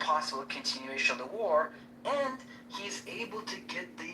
possible continuation of the war, and he's able to get the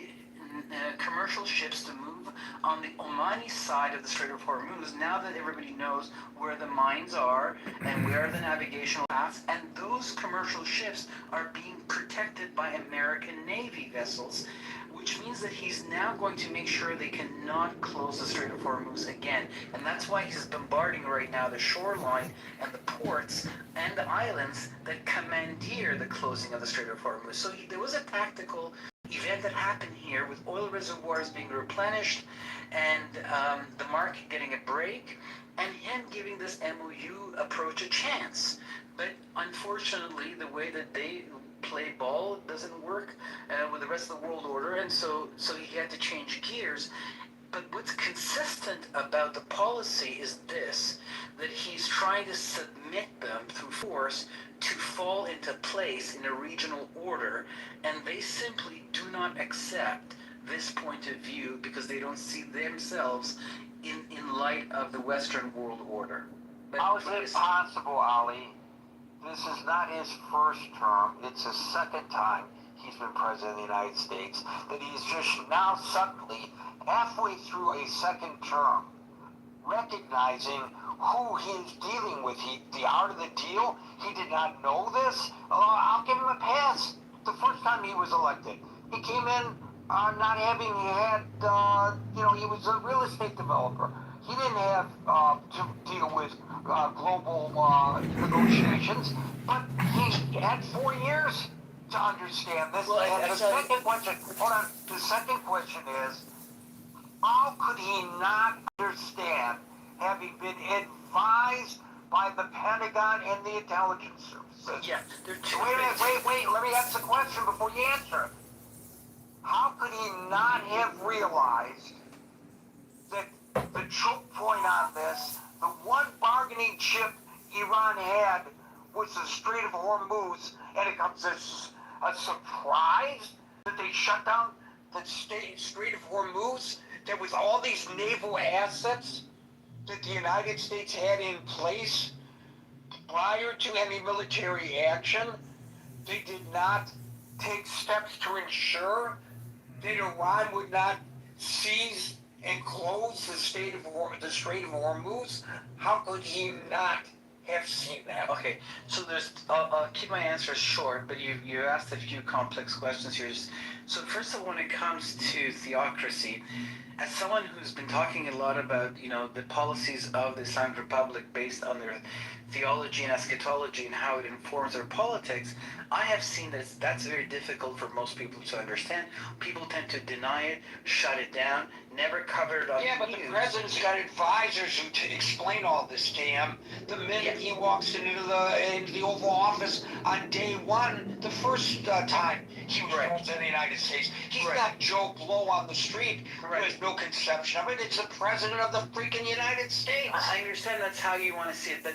commercial ships to move on the Omani side of the Strait of Hormuz, now that everybody knows where the mines are and where the navigational paths, and those commercial ships are being protected by American Navy vessels, which means that he's now going to make sure they cannot close the Strait of Hormuz again. And that's why he's bombarding right now the shoreline and the ports and the islands that commandeer the closing of the Strait of Hormuz. So there was a tactical event that happened here with oil reservoirs being replenished and the market getting a break and him giving this MOU approach a chance. But unfortunately, the way that they play ball doesn't work with the rest of the world order, and so he had to change gears. But what's consistent about the policy is this, that he's trying to submit them through force to fall into place in a regional order, and they simply do not accept this point of view because they don't see themselves in light of the Western world order. But how is it possible, Ali? This is not his first term, it's his second time he's been president of the United States, that he's just now suddenly, halfway through a second term, recognizing who he's dealing with. The art of the deal, he did not know this. I'll give him a pass. The first time he was elected, he came in not having had, he was a real estate developer. He didn't have to deal with global negotiations, but he had 4 years to understand this. Well, and the second question, hold on, the second question is, how could he not understand, having been advised by the Pentagon and the intelligence services? Yeah, they're two. Wait, let me ask the question before you answer it. How could he not have realized that the choke point on this, the one bargaining chip Iran had, was the Strait of Hormuz, and it comes as a surprise that they shut down the Strait of Hormuz, that with all these naval assets that the United States had in place prior to any military action, they did not take steps to ensure that Iran would not seize and close the Strait of Hormuz. How could he not have seen that? Okay, so I'll keep my answers short, but you asked a few complex questions here. So first of all, when it comes to theocracy, as someone who's been talking a lot about, the policies of the Islamic Republic based on their theology and eschatology and how it informs their politics, I have seen that that's very difficult for most people to understand. People tend to deny it, shut it down, never cover it on the news. The president's got advisors who to explain all this to him the minute he walks into the Oval Office on day one, the first time he was president of the United States. He's not Joe Blow on the street who has no conception of it. It's the president of the freaking United States. I understand that's how you want to see it, but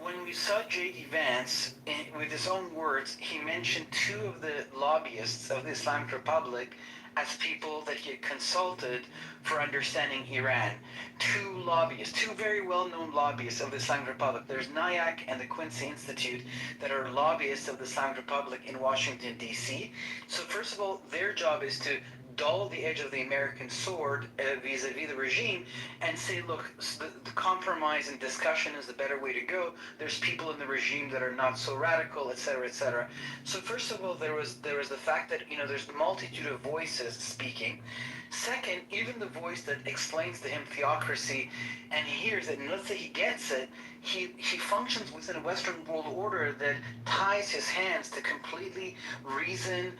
when we saw J.D. Vance, with his own words, he mentioned two of the lobbyists of the Islamic Republic as people that he had consulted for understanding Iran. Two lobbyists, two very well-known lobbyists of the Islamic Republic. There's NIAC and the Quincy Institute that are lobbyists of the Islamic Republic in Washington, D.C. So first of all, their job is to dull the edge of the American sword vis-a-vis the regime and say, look, the compromise and discussion is the better way to go. There's people in the regime that are not so radical, etc., etc. So first of all, there was the fact that, there's a multitude of voices speaking. Second, even the voice that explains to him theocracy and he hears it, and let's say he gets it, he functions within a Western world order that ties his hands to completely reason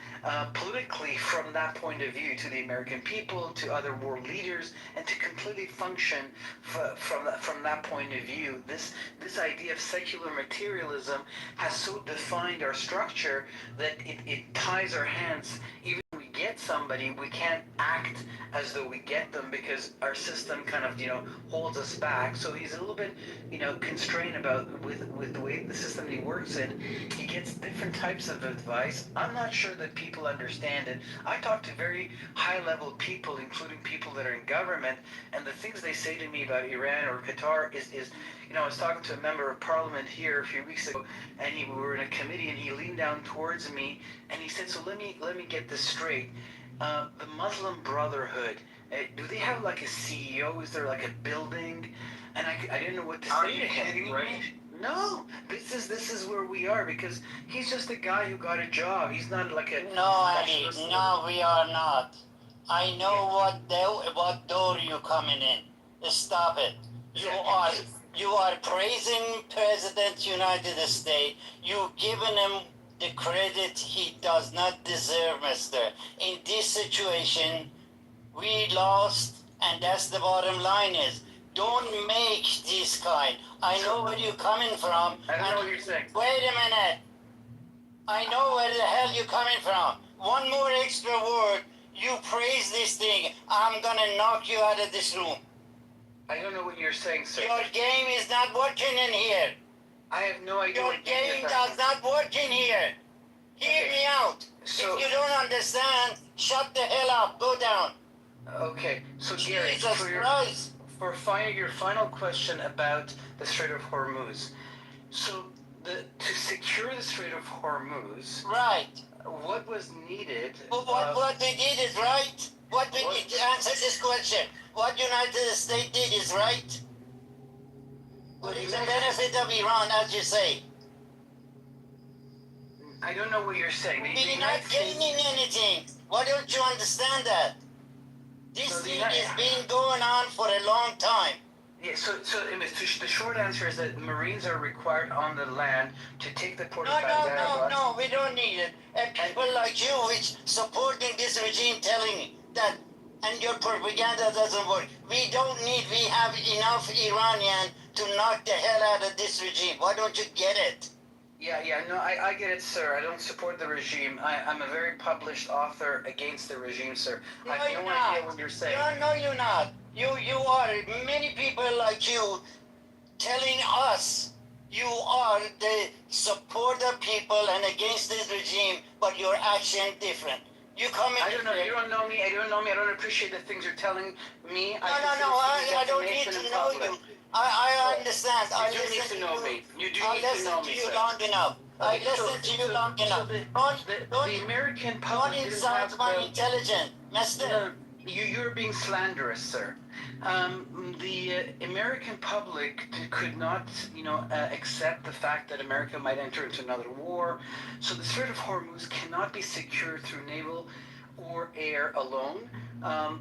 politically from that point of view to the American people, to other world leaders, and to completely function from that point of view. This idea of secular materialism has so defined our structure that it ties our hands. Even when we get somebody, we can't act as though we get them because our system kind of, holds us back. So he's a little bit, constrained about with the way the system he works in. He gets different types of advice. I'm not sure that people understand it. I talk to very high-level people, including people that are in government, and the things they say to me about Iran or Qatar is I was talking to a member of parliament here a few weeks ago, and we were in a committee, and he leaned down towards me, and he said, "So let me get this straight. The Muslim Brotherhood, do they have like a CEO? Is there like a building?" And I didn't know what to Are say you to him. kidding me? No, this is where we are, because he's just a guy who got a job. He's not like a No, Andy, specialist. no, we are not. I know what door you coming in. Stop it. You are praising President United States. You giving him the credit he does not deserve, mister. In this situation, we lost, and that's the bottom line is. Don't make this kind. I know where you're coming from. I don't know what you're saying. Wait a minute. I know where the hell you're coming from. One more extra word, you praise this thing, I'm gonna knock you out of this room. I don't know what you're saying, sir. Your game is not working in here. I have no idea. Your what you're game talking does not work in here. Hear Okay. me out. So- If you don't understand, shut the hell up. Go down. Okay, so Gary, Jesus for Christ. your final question about the Strait of Hormuz. So to secure the Strait of Hormuz, Right. what was needed? But what we did is right. What we What? did to answer this question. What United States did is right. Well, For the United- benefit of Iran, as you say. I don't know what you're saying. The We're United not States- gaining anything. Why don't you understand that? This So the thing United- has been going on for a long time. Yeah, so the short answer is that Marines are required on the land to take the port of Bandar. No, we don't need it. And people like you, which supporting this regime, telling me that, and your propaganda doesn't work. We have enough Iranian to knock the hell out of this regime. Why don't you get it? Yeah, no, I get it, sir. I don't support the regime. I'm a very published author against the regime, sir. I have you're no not. idea what you're saying. No, you're not. You are. Many people like you telling us you are the supporter people and against this regime, but your action different. You come in. I don't know. You don't know me. I don't appreciate the things you're telling me. No, I don't need to know you. I understand. I You do need listen to know me. You do I need to listened know to me, you sir. long enough. I Okay, so- listened to you long so enough. the Don't American don't public didn't insult have my the- intelligence, mister. No, you're being slanderous, sir. The American public could not, accept the fact that America might enter into another war. So the Strait of Hormuz cannot be secured through naval or air alone.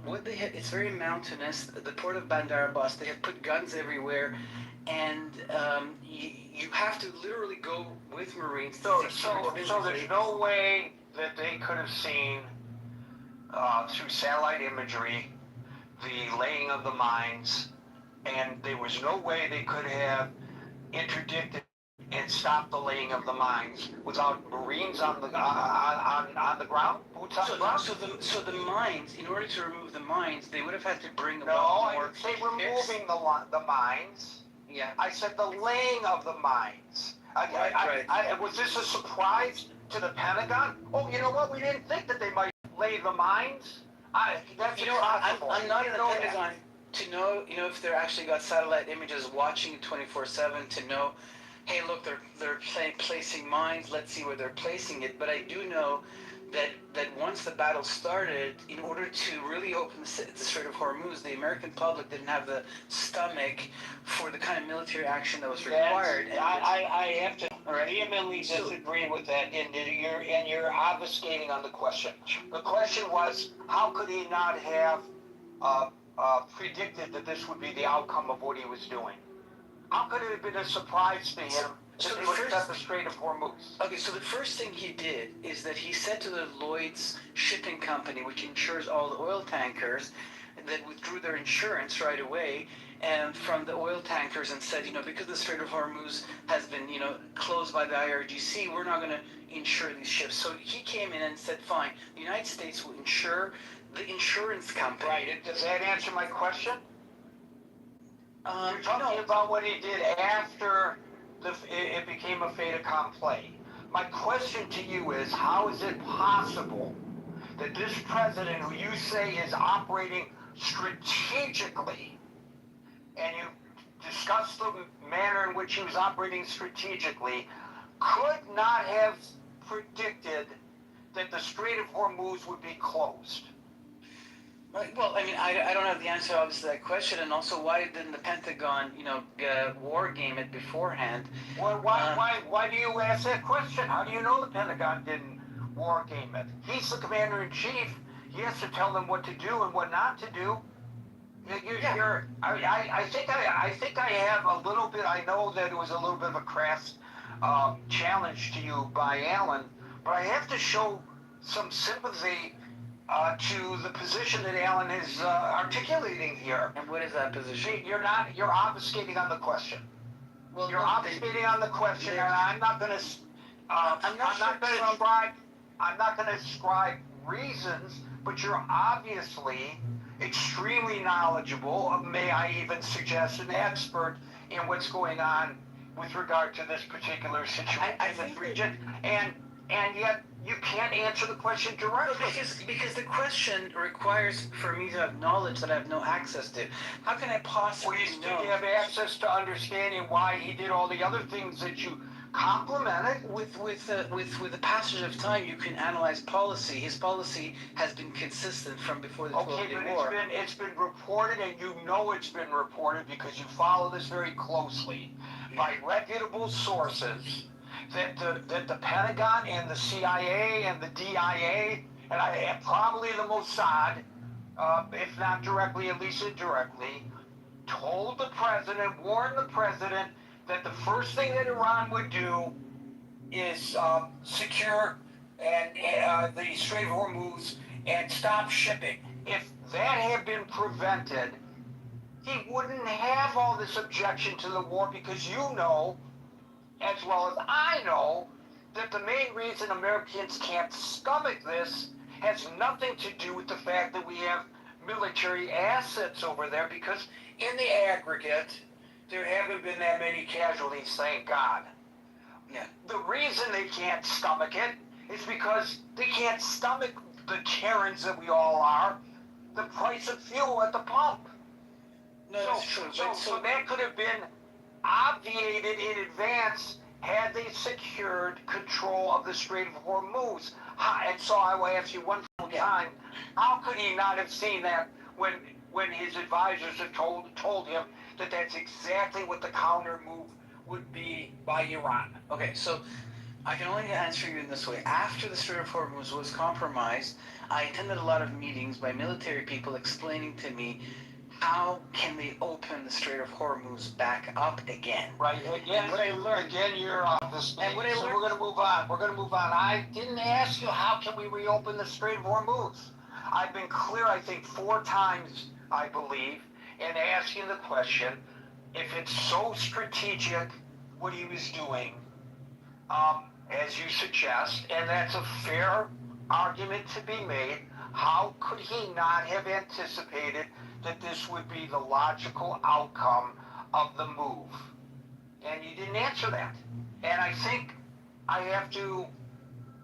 What they have, it's very mountainous. The port of Bandar Abbas, they have put guns everywhere, and you have to literally go with Marines. to So secure it there's no way that they could have seen through satellite imagery the laying of the mines, and there was no way they could have interdicted and stopped the laying of the mines without Marines on the ground, boots on the ground. So the mines, in order to remove the mines, they would have had to bring a No, lot I more. didn't say picks. removing the mines. Yeah. I said the laying of the mines. Was this a surprise to the Pentagon? Oh, you know what? We didn't think that they might lay the mines. That's impossible. I'm not in the You know that. Pentagon to know, if they're actually got satellite images watching 24/7 to know, hey, look, they're placing mines. Let's see where they're placing it. But I do know that once the battle started, in order to really open the Strait of Hormuz, the American public didn't have the stomach for the kind of military action that was required. I have to vehemently disagree with that, and you're obfuscating on the question. The question was, how could he not have predicted that this would be the outcome of what he was doing? How could it have been a surprise to him So that the he would first- set the Strait of Hormuz? Okay, so the first thing he did is that he said to the Lloyd's shipping company, which insures all the oil tankers, that withdrew their insurance right away and from the oil tankers and said, because the Strait of Hormuz has been, closed by the IRGC, we're not going to insure these ships. So he came in and said, fine, the United States will insure the insurance company. Right. Does that answer my question? You're talking No. about what he did after it became a fait accompli. My question to you is, how is it possible that this president, who you say is operating strategically, and you discussed the manner in which he was operating strategically, could not have predicted that the Strait of Hormuz would be closed. Right. Well, I mean, I don't have the answer obviously to that question, and also why didn't the Pentagon, war game it beforehand? Well, why do you ask that question? How do you know the Pentagon didn't war game it? He's the commander in chief. He has to tell them what to do and what not to do. I think I have a little bit. I know that it was a little bit of a crass challenge to you by Alan, but I have to show some sympathy to the position that Alan is articulating here. And what is that position? You're obfuscating on the question. Well, You're no, obfuscating on the question, and I'm not going to. I'm not sure I'm not going to ascribe reasons, but you're obviously extremely knowledgeable. May I even suggest an expert in what's going on with regard to this particular situation I in this think region, and yet you can't answer the question directly. because the question requires for me to have knowledge that I have no access to. How can I possibly Do know? you have access to understanding why he did all the other things that you complimented? With the passage of time, you can analyze policy. His policy has been consistent from before the 12-day Okay, but war. it's been reported, and you know it's been reported because you follow this very closely by reputable sources that the Pentagon and the CIA and the DIA and probably the Mossad, if not directly, at least indirectly, told the president, warned the president that the first thing that Iran would do is secure the Strait of Hormuz and stop shipping. If that had been prevented, he wouldn't have all this objection to the war, because you know, as well as I know, that the main reason Americans can't stomach this has nothing to do with the fact that we have military assets over there, because in the aggregate, there haven't been that many casualties, thank God. Yeah. The reason they can't stomach it is because they can't stomach the Karens that we all are, the price of fuel at the pump. No, that's true. So that could have been obviated in advance had they secured control of the Strait of Hormuz. And so I will ask you one more time, how could he not have seen that when his advisors have told him that that's exactly what the counter move would be by Iran? Okay, so I can only answer you in this way. After the Strait of Hormuz was compromised, I attended a lot of meetings by military people explaining to me how can they open the Strait of Hormuz back up again. Right. Again, what I learned. Again, you're off the stage. And what I so learned. We're going to move on. I didn't ask you how can we reopen the Strait of Hormuz. I've been clear, I think, 4 times, I believe, in asking the question, if it's so strategic what he was doing, as you suggest, and that's a fair argument to be made, how could he not have anticipated that this would be the logical outcome of the move? And you didn't answer that. And I think I have to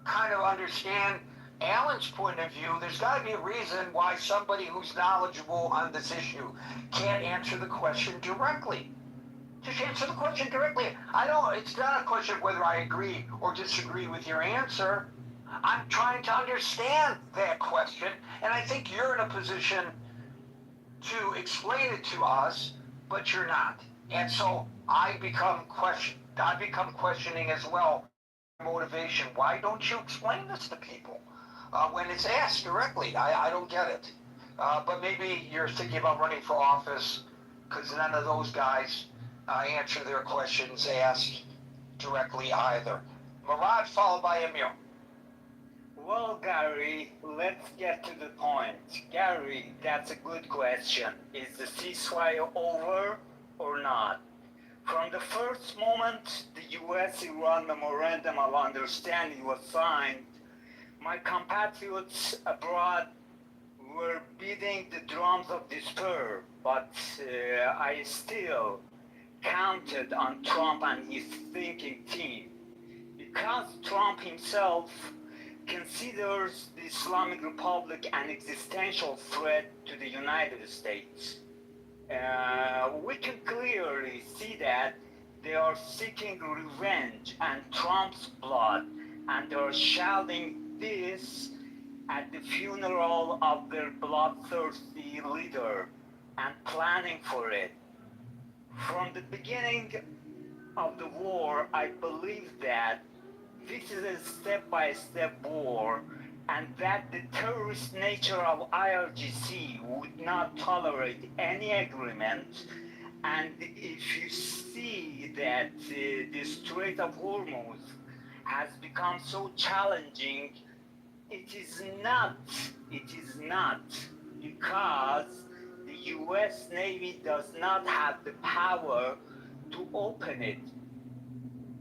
kind of understand Alan's point of view. There's got to be a reason why somebody who's knowledgeable on this issue can't answer the question directly. Just answer the question directly. It's not a question of whether I agree or disagree with your answer. I'm trying to understand that question, and I think you're in a position to explain it to us, but you're not. And so I become questioning as well motivation. Why don't you explain this to people when it's asked directly? I don't get it. But maybe you're thinking about running for office because none of those guys answer their questions asked directly either. Murad, followed by Emil. Well, Gary, let's get to the point. Gary, that's a good question. Is the ceasefire over or not? From the first moment the US-Iran Memorandum of Understanding was signed, my compatriots abroad were beating the drums of despair, but I still counted on Trump and his thinking team, because Trump himself considers the Islamic Republic an existential threat to the United States. we can clearly see that they are seeking revenge and Trump's blood, and they are shouting this at the funeral of their bloodthirsty leader and planning for it. From the beginning of the war, I believe that this is a step-by-step war, and that the terrorist nature of IRGC would not tolerate any agreement. And if you see that the Strait of Hormuz has become so challenging, it is not, it is not because the US Navy does not have the power to open it,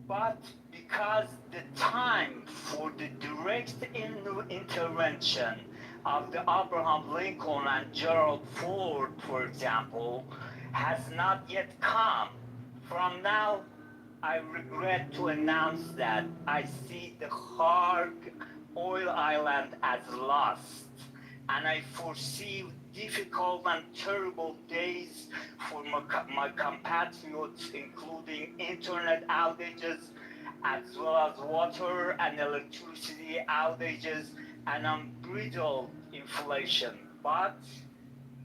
but because the time for the direct intervention of the Abraham Lincoln and Gerald Ford, for example, has not yet come. From now, I regret to announce that I see the Harg oil island as lost, and I foresee difficult and terrible days for my compatriots, including internet outages, as well as water and electricity outages, and unbridled inflation. But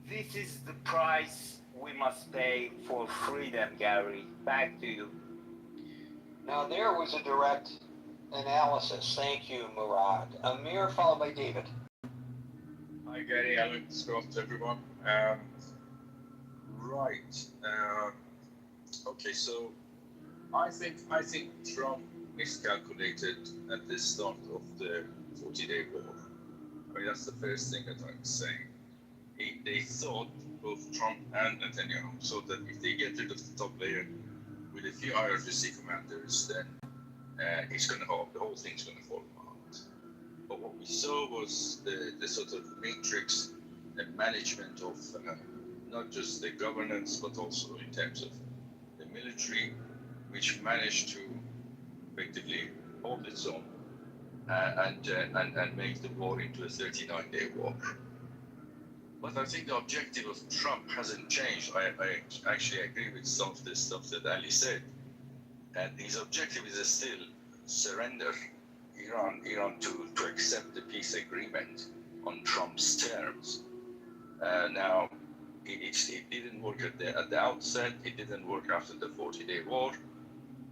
this is the price we must pay for freedom, Gary. Back to you. Now there was a direct analysis. Thank you, Murad. Amir, followed by David. Hi, Gary, Alan, Scott, everyone. Right. Okay, so I think Trump miscalculated at the start of the 40-day war. I mean, that's the first thing that I'm saying. They thought, both Trump and Netanyahu, thought that if they get rid of the top layer with a few IRGC commanders, then the whole thing's going to fall apart. But what we saw was the sort of matrix and management of not just the governance, but also in terms of the military, which managed to effectively hold its own and make the war into a 39-day war. But I think the objective of Trump hasn't changed. I actually agree with some of the stuff that Ali said. And his objective is still surrender Iran to accept the peace agreement on Trump's terms. Now, it didn't work at the outset. It didn't work after the 40-day war.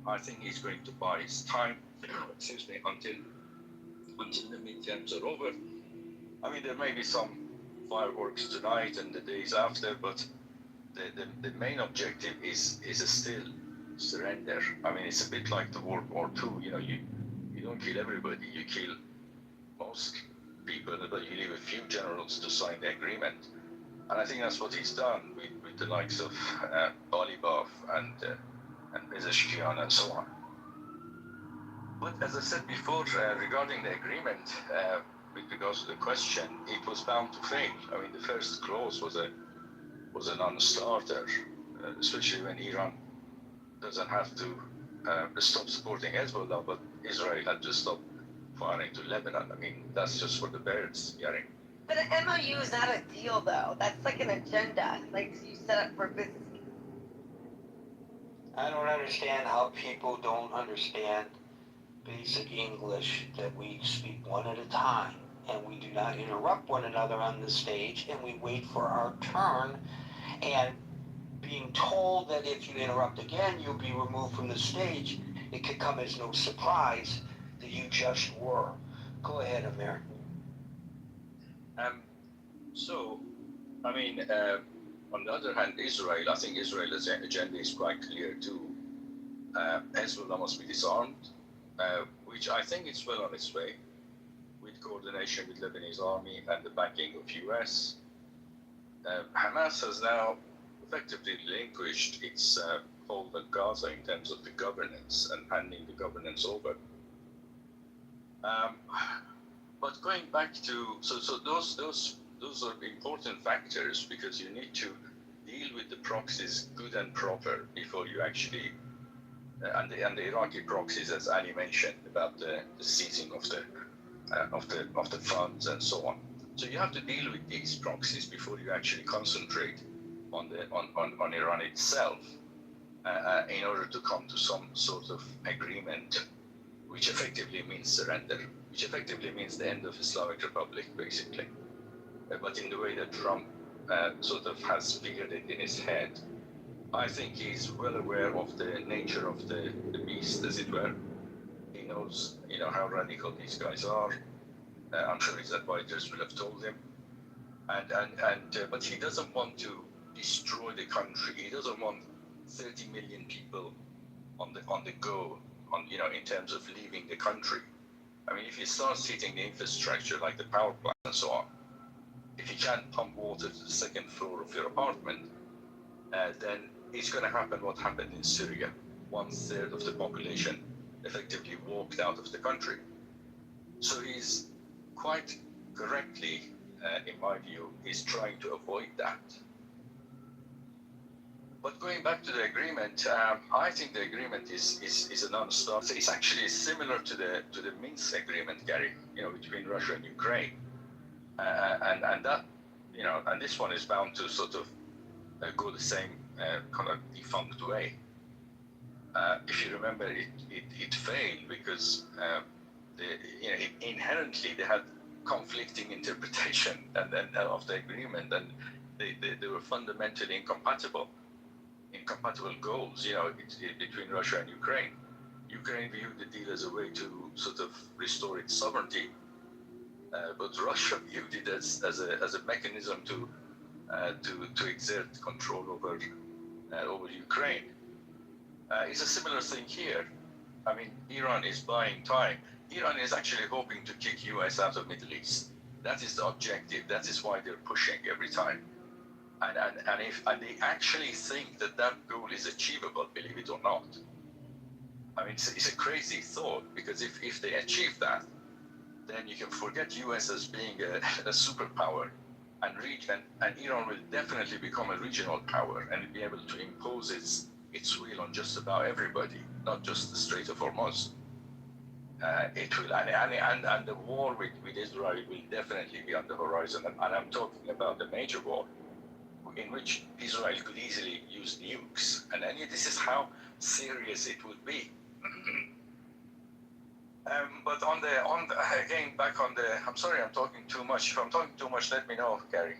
I think he's going to buy his time, until the midterms are over. I mean, there may be some fireworks tonight and the days after, but the main objective is still surrender. I mean, it's a bit like the World War II. You know, you don't kill everybody. You kill most people, but you leave a few generals to sign the agreement. And I think that's what he's done with the likes of Balibov and Pezeshkian and so on. But as I said before, regarding the agreement, with regards to the question, it was bound to fail. I mean, the first clause was a non-starter, especially when Iran doesn't have to stop supporting Hezbollah, but Israel had to stop firing to Lebanon. I mean, that's just for the birds, Yari. But an MOU is not a deal, though. That's like an agenda, like you set up for business. I don't understand how people don't understand basic English, that we speak one at a time and we do not interrupt one another on the stage, and we wait for our turn, and being told that if you interrupt again you'll be removed from the stage, it could come as no surprise that you just were. Go ahead, Amir. So, I mean, on the other hand, I think Israel's agenda is quite clear too. Hezbollah must be disarmed, which I think is well on its way, with coordination with Lebanese army and the backing of US. Hamas has now effectively relinquished its hold on Gaza in terms of the governance and handing the governance over. But going back to those are important factors, because you need to deal with the proxies good and proper before you actually and the Iraqi proxies, as Ali mentioned, about the seizing of the funds and so on. So you have to deal with these proxies before you actually concentrate on Iran itself in order to come to some sort of agreement, which effectively means surrender, which effectively means the end of Islamic Republic, basically. But in the way that Trump sort of has figured it in his head, I think he's well aware of the nature of the beast, as it were. He knows, how radical these guys are. I'm sure his advisors will have told him. But he doesn't want to destroy the country. He doesn't want 30 million people on the go, in terms of leaving the country. I mean, if he starts hitting the infrastructure like the power plant and so on, if you can't pump water to the second floor of your apartment, then it's going to happen what happened in Syria. 1/3 of the population effectively walked out of the country. So he's quite correctly, in my view, is trying to avoid that. But going back to the agreement, I think the agreement is a non-starter. It's actually similar to the Minsk agreement, Gary, between Russia and Ukraine, and that, and this one is bound to sort of go the same kind of defunct way. If you remember, it failed because inherently they had conflicting interpretation and of the agreement, and they were fundamentally incompatible goals, between Russia and Ukraine. Ukraine viewed the deal as a way to sort of restore its sovereignty, but Russia viewed it as a mechanism to exert control over Ukraine. It's a similar thing here. I mean, Iran is buying time. Iran is actually hoping to kick US out of Middle East. That is the objective. That is why they're pushing every time. And they actually think that goal is achievable, believe it or not. I mean, it's a crazy thought, because if they achieve that, then you can forget US as being a superpower, and Iran will definitely become a regional power and be able to impose its will on just about everybody, not just the Strait of Hormuz. It will, and the war with Israel will definitely be on the horizon, and I'm talking about the major war, in which Israel could easily use nukes, and this is how serious it would be. But again, back on the, I'm sorry, I'm talking too much. If I'm talking too much, let me know, Gary.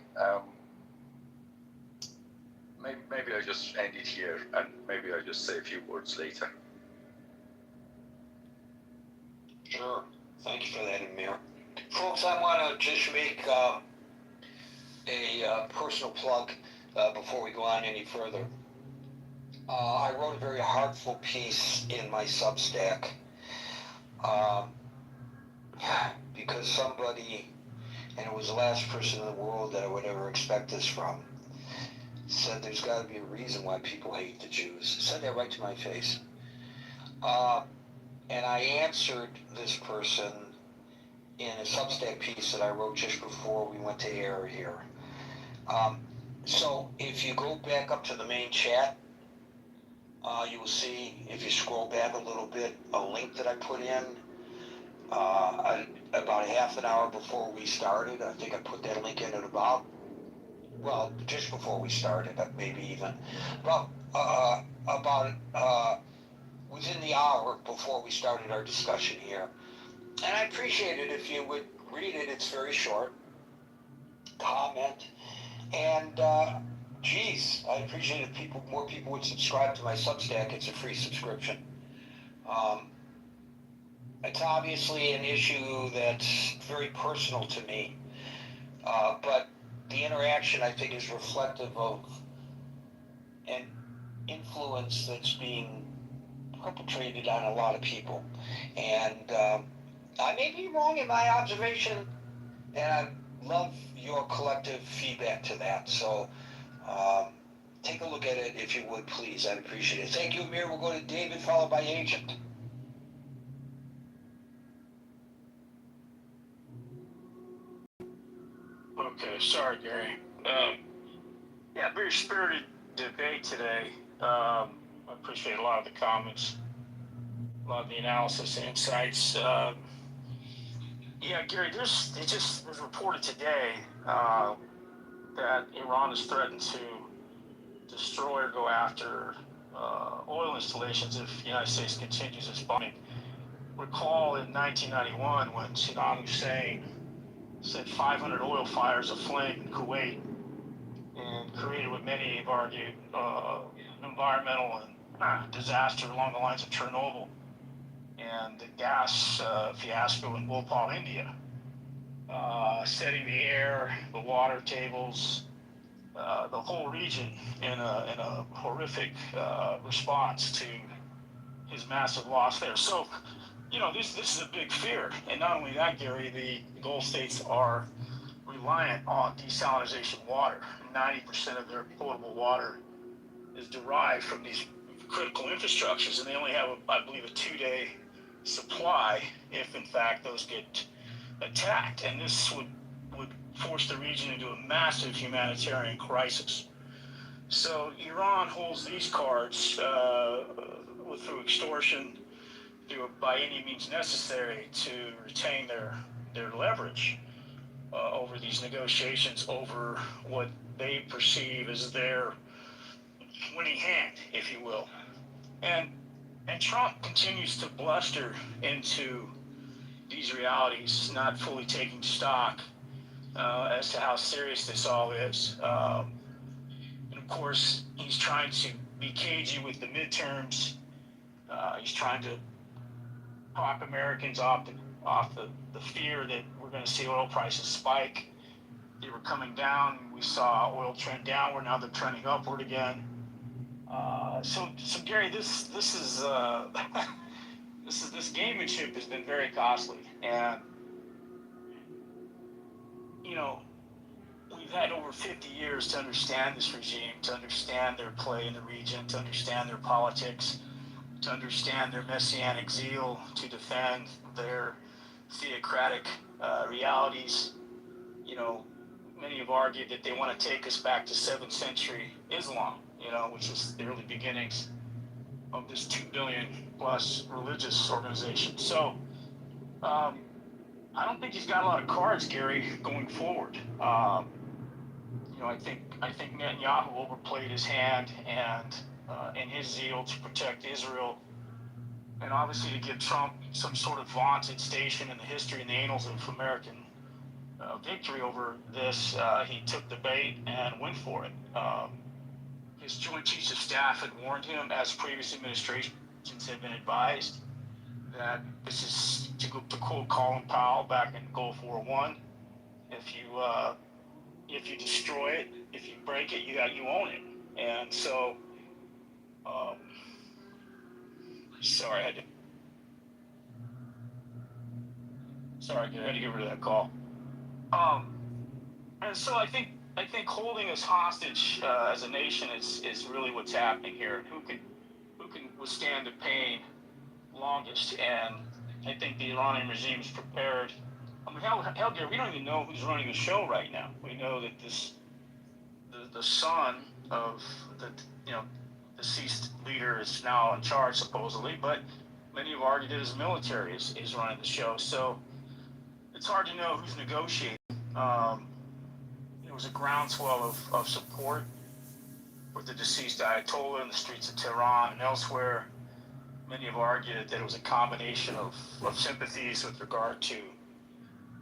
Maybe I just end it here, and maybe I just say a few words later. Sure. Thank you for that, Amir. Folks, I want to just make a personal plug before we go on any further. I wrote a very heartful piece in my Substack because somebody, and it was the last person in the world that I would ever expect this from, said there's got to be a reason why people hate the Jews. Said that right to my face. And I answered this person in a Substack piece that I wrote just before we went to air here. So if you go back up to the main chat, you will see, if you scroll back a little bit, a link that I put in about half an hour before we started. I think I put that link in at just before we started, maybe even. Within the hour before we started our discussion here. And I appreciate it if you would read it. It's very short. Comment. And, I appreciate if more people would subscribe to my Substack. It's a free subscription. It's obviously an issue that's very personal to me. But the interaction, I think, is reflective of an influence that's being perpetrated on a lot of people. And I may be wrong in my observation, and I love your collective feedback to that. So take a look at it if you would, please. I'd appreciate it. Thank you, Amir. We'll go to David, followed by Agent. Okay, sorry, Gary. Very spirited debate today. I appreciate a lot of the comments, a lot of the analysis and insights. Gary, it just was reported today that Iran has threatened to destroy or go after oil installations if the United States continues its bombing. Recall in 1991 when Saddam Hussein set 500 oil fires aflame in Kuwait and created what many have argued environmental and disaster along the lines of Chernobyl and the gas fiasco in Bhopal, India, setting the air, the water tables, the whole region in a horrific response to his massive loss there. So, this is a big fear. And not only that, Gary, the Gulf states are reliant on desalination water. 90% of their potable water is derived from these critical infrastructures, and they only have, I believe, a 2-day supply if, in fact, those get attacked. And this would force the region into a massive humanitarian crisis. So Iran holds these cards through extortion, by any means necessary to retain their leverage over these negotiations over what they perceive as their winning hand, if you will. And Trump continues to bluster into these realities, not fully taking stock as to how serious this all is. And of course, he's trying to be cagey with the midterms. He's trying to talk Americans off the fear that we're going to see oil prices spike. They were coming down. We saw oil trend downward. Now they're trending upward again. So Gary, this is this gamemanship has been very costly, and we've had over 50 years to understand this regime, to understand their play in the region, to understand their politics, to understand their messianic zeal to defend their theocratic realities. Many have argued that they want to take us back to 7th century Islam, which is the early beginnings of this 2 billion plus religious organization. So I don't think he's got a lot of cards, Gary, going forward. I think Netanyahu overplayed his hand, and in his zeal to protect Israel, and obviously to give Trump some sort of vaunted station in the history and the annals of American victory over this, he took the bait and went for it. His Joint Chiefs of Staff had warned him, as previous administrations had been advised, that this is, to quote Colin Powell back in Gulf War I, if you destroy it, if you break it, you own it. And so, sorry, I had to get rid of that call. And so I think holding us hostage as a nation is really what's happening here. Who can withstand the pain longest? And I think the Iranian regime is prepared. I mean, hell, dear, we don't even know who's running the show right now. We know that the son of the deceased leader is now in charge supposedly, but many have argued that his military is running the show. So it's hard to know who's negotiating. There was a groundswell of support for the deceased Ayatollah in the streets of Tehran and elsewhere. Many have argued that it was a combination of sympathies with regard to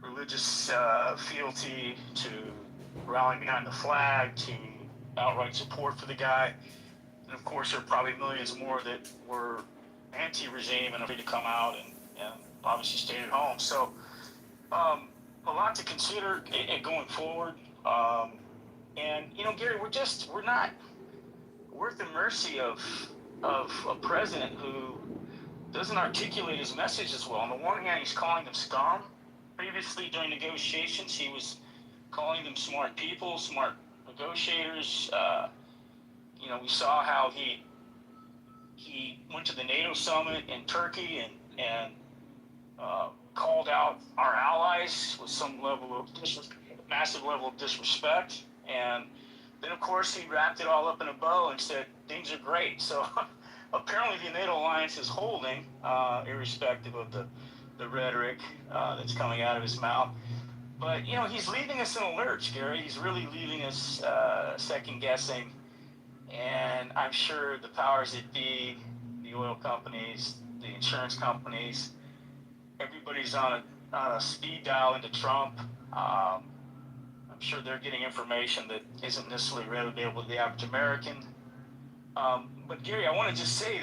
religious fealty, to rallying behind the flag, to outright support for the guy. And of course, there are probably millions more that were anti-regime and afraid to come out and obviously stayed at home. So a lot to consider going forward. And Gary, we're at the mercy of a president who doesn't articulate his message as well. On the one hand, he's calling them scum. Previously, during negotiations, he was calling them smart people, smart negotiators. We saw how he went to the NATO summit in Turkey and called out our allies with some level of massive level of disrespect. And then, of course, he wrapped it all up in a bow and said, things are great. So apparently the NATO alliance is holding, irrespective of the rhetoric that's coming out of his mouth. But, he's leaving us in a lurch, Gary. He's really leaving us second-guessing And I'm sure the powers that be, the oil companies, the insurance companies, everybody's on a speed dial into Trump. I'm sure they're getting information that isn't necessarily readily available to the average American. But Gary, I want to just say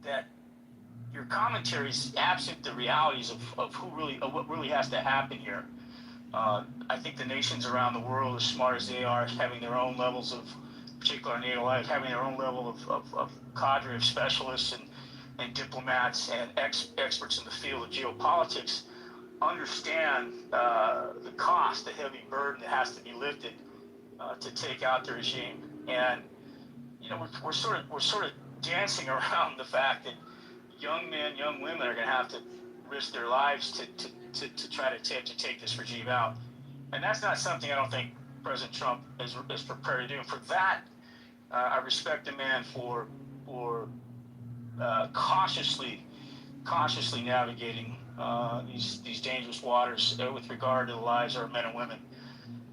that your commentary is absent the realities of what really has to happen here. I think the nations around the world, as smart as they are, having their own levels of, particularly NATO, having their own level of cadre of specialists and diplomats and experts in the field of geopolitics, understand the cost, the heavy burden that has to be lifted to take out the regime. And we're sort of dancing around the fact that young men, young women are going to have to risk their lives to try to attempt to take this regime out. And that's not something I don't think President Trump is prepared to do. And for that, I respect the man for cautiously navigating these dangerous waters with regard to the lives of our men and women.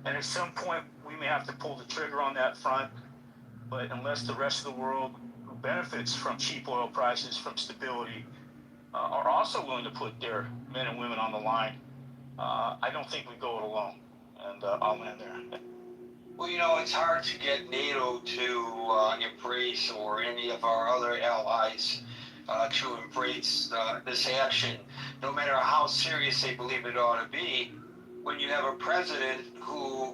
And at some point, we may have to pull the trigger on that front. But unless the rest of the world who benefits from cheap oil prices, from stability, are also willing to put their men and women on the line, I don't think we go it alone. And I'll land there. Well, it's hard to get NATO to embrace, or any of our other allies to embrace this action, no matter how serious they believe it ought to be, when you have a president who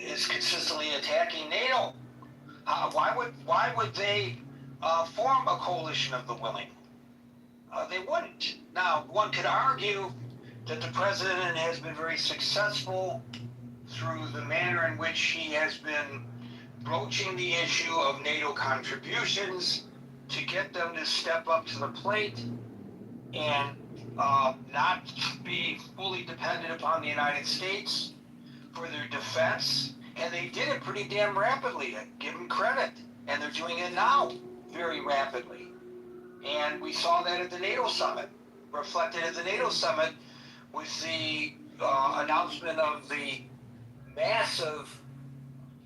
is consistently attacking NATO. Why would they form a coalition of the willing? They wouldn't. Now, one could argue that the president has been very successful through the manner in which he has been broaching the issue of NATO contributions to get them to step up to the plate and not be fully dependent upon the United States for their defense. And they did it pretty damn rapidly. I give them credit. And they're doing it now very rapidly. And we saw that at the NATO summit. Reflected at the NATO summit with the announcement of the massive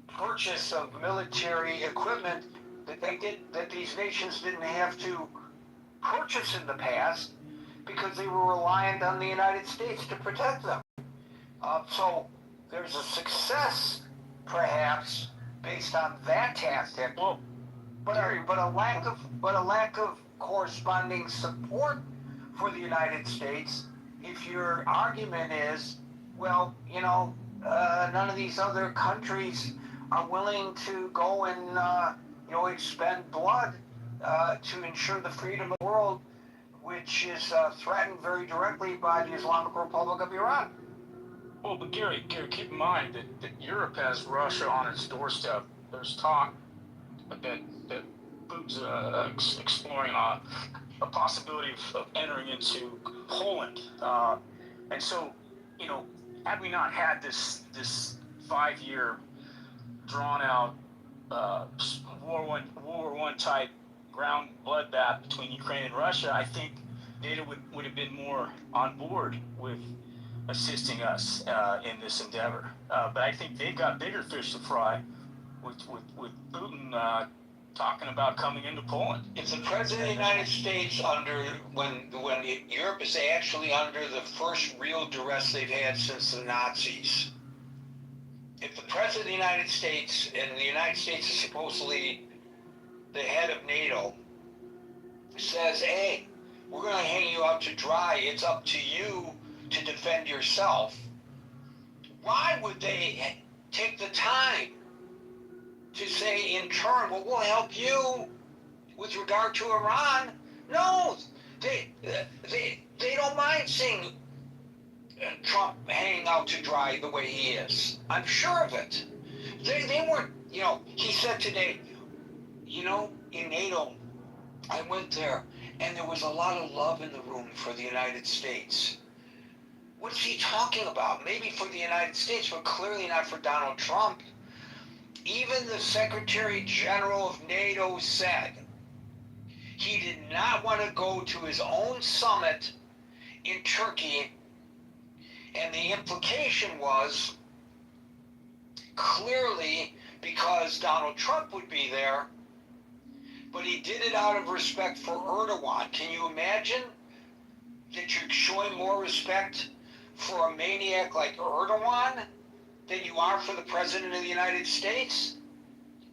purchase of military equipment that these nations didn't have to purchase in the past because they were reliant on the United States to protect them. So there's a success, perhaps, based on that tactic, but a lack of corresponding support for the United States. If your argument is, well, none of these other countries are willing to go and expend blood to ensure the freedom of the world, which is threatened very directly by the Islamic Republic of Iran. Well, but Gary, keep in mind that Europe has Russia on its doorstep. There's talk that Putin's exploring a possibility of entering into Poland. And so, had we not had this 5-year drawn-out World War I type ground bloodbath between Ukraine and Russia, I think NATO would have been more on board with assisting us in this endeavor. But I think they've got bigger fish to fry with Putin talking about coming into Poland. If the President of the United States, when Europe is actually under the first real duress they've had since the Nazis, if the President of the United States, and the United States is supposedly the head of NATO, says, hey, we're going to hang you out to dry, it's up to you to defend yourself, why would they take the time to say in turn, well, we'll help you with regard to Iran? No, they don't mind seeing Trump hanging out to dry the way he is. I'm sure of it. They weren't, he said today, in NATO, I went there and there was a lot of love in the room for the United States. What's he talking about? Maybe for the United States, but clearly not for Donald Trump. Even the Secretary General of NATO said he did not want to go to his own summit in Turkey, and the implication was clearly because Donald Trump would be there, but he did it out of respect for Erdogan. Can you imagine that you're showing more respect for a maniac like Erdogan than you are for the President of the United States?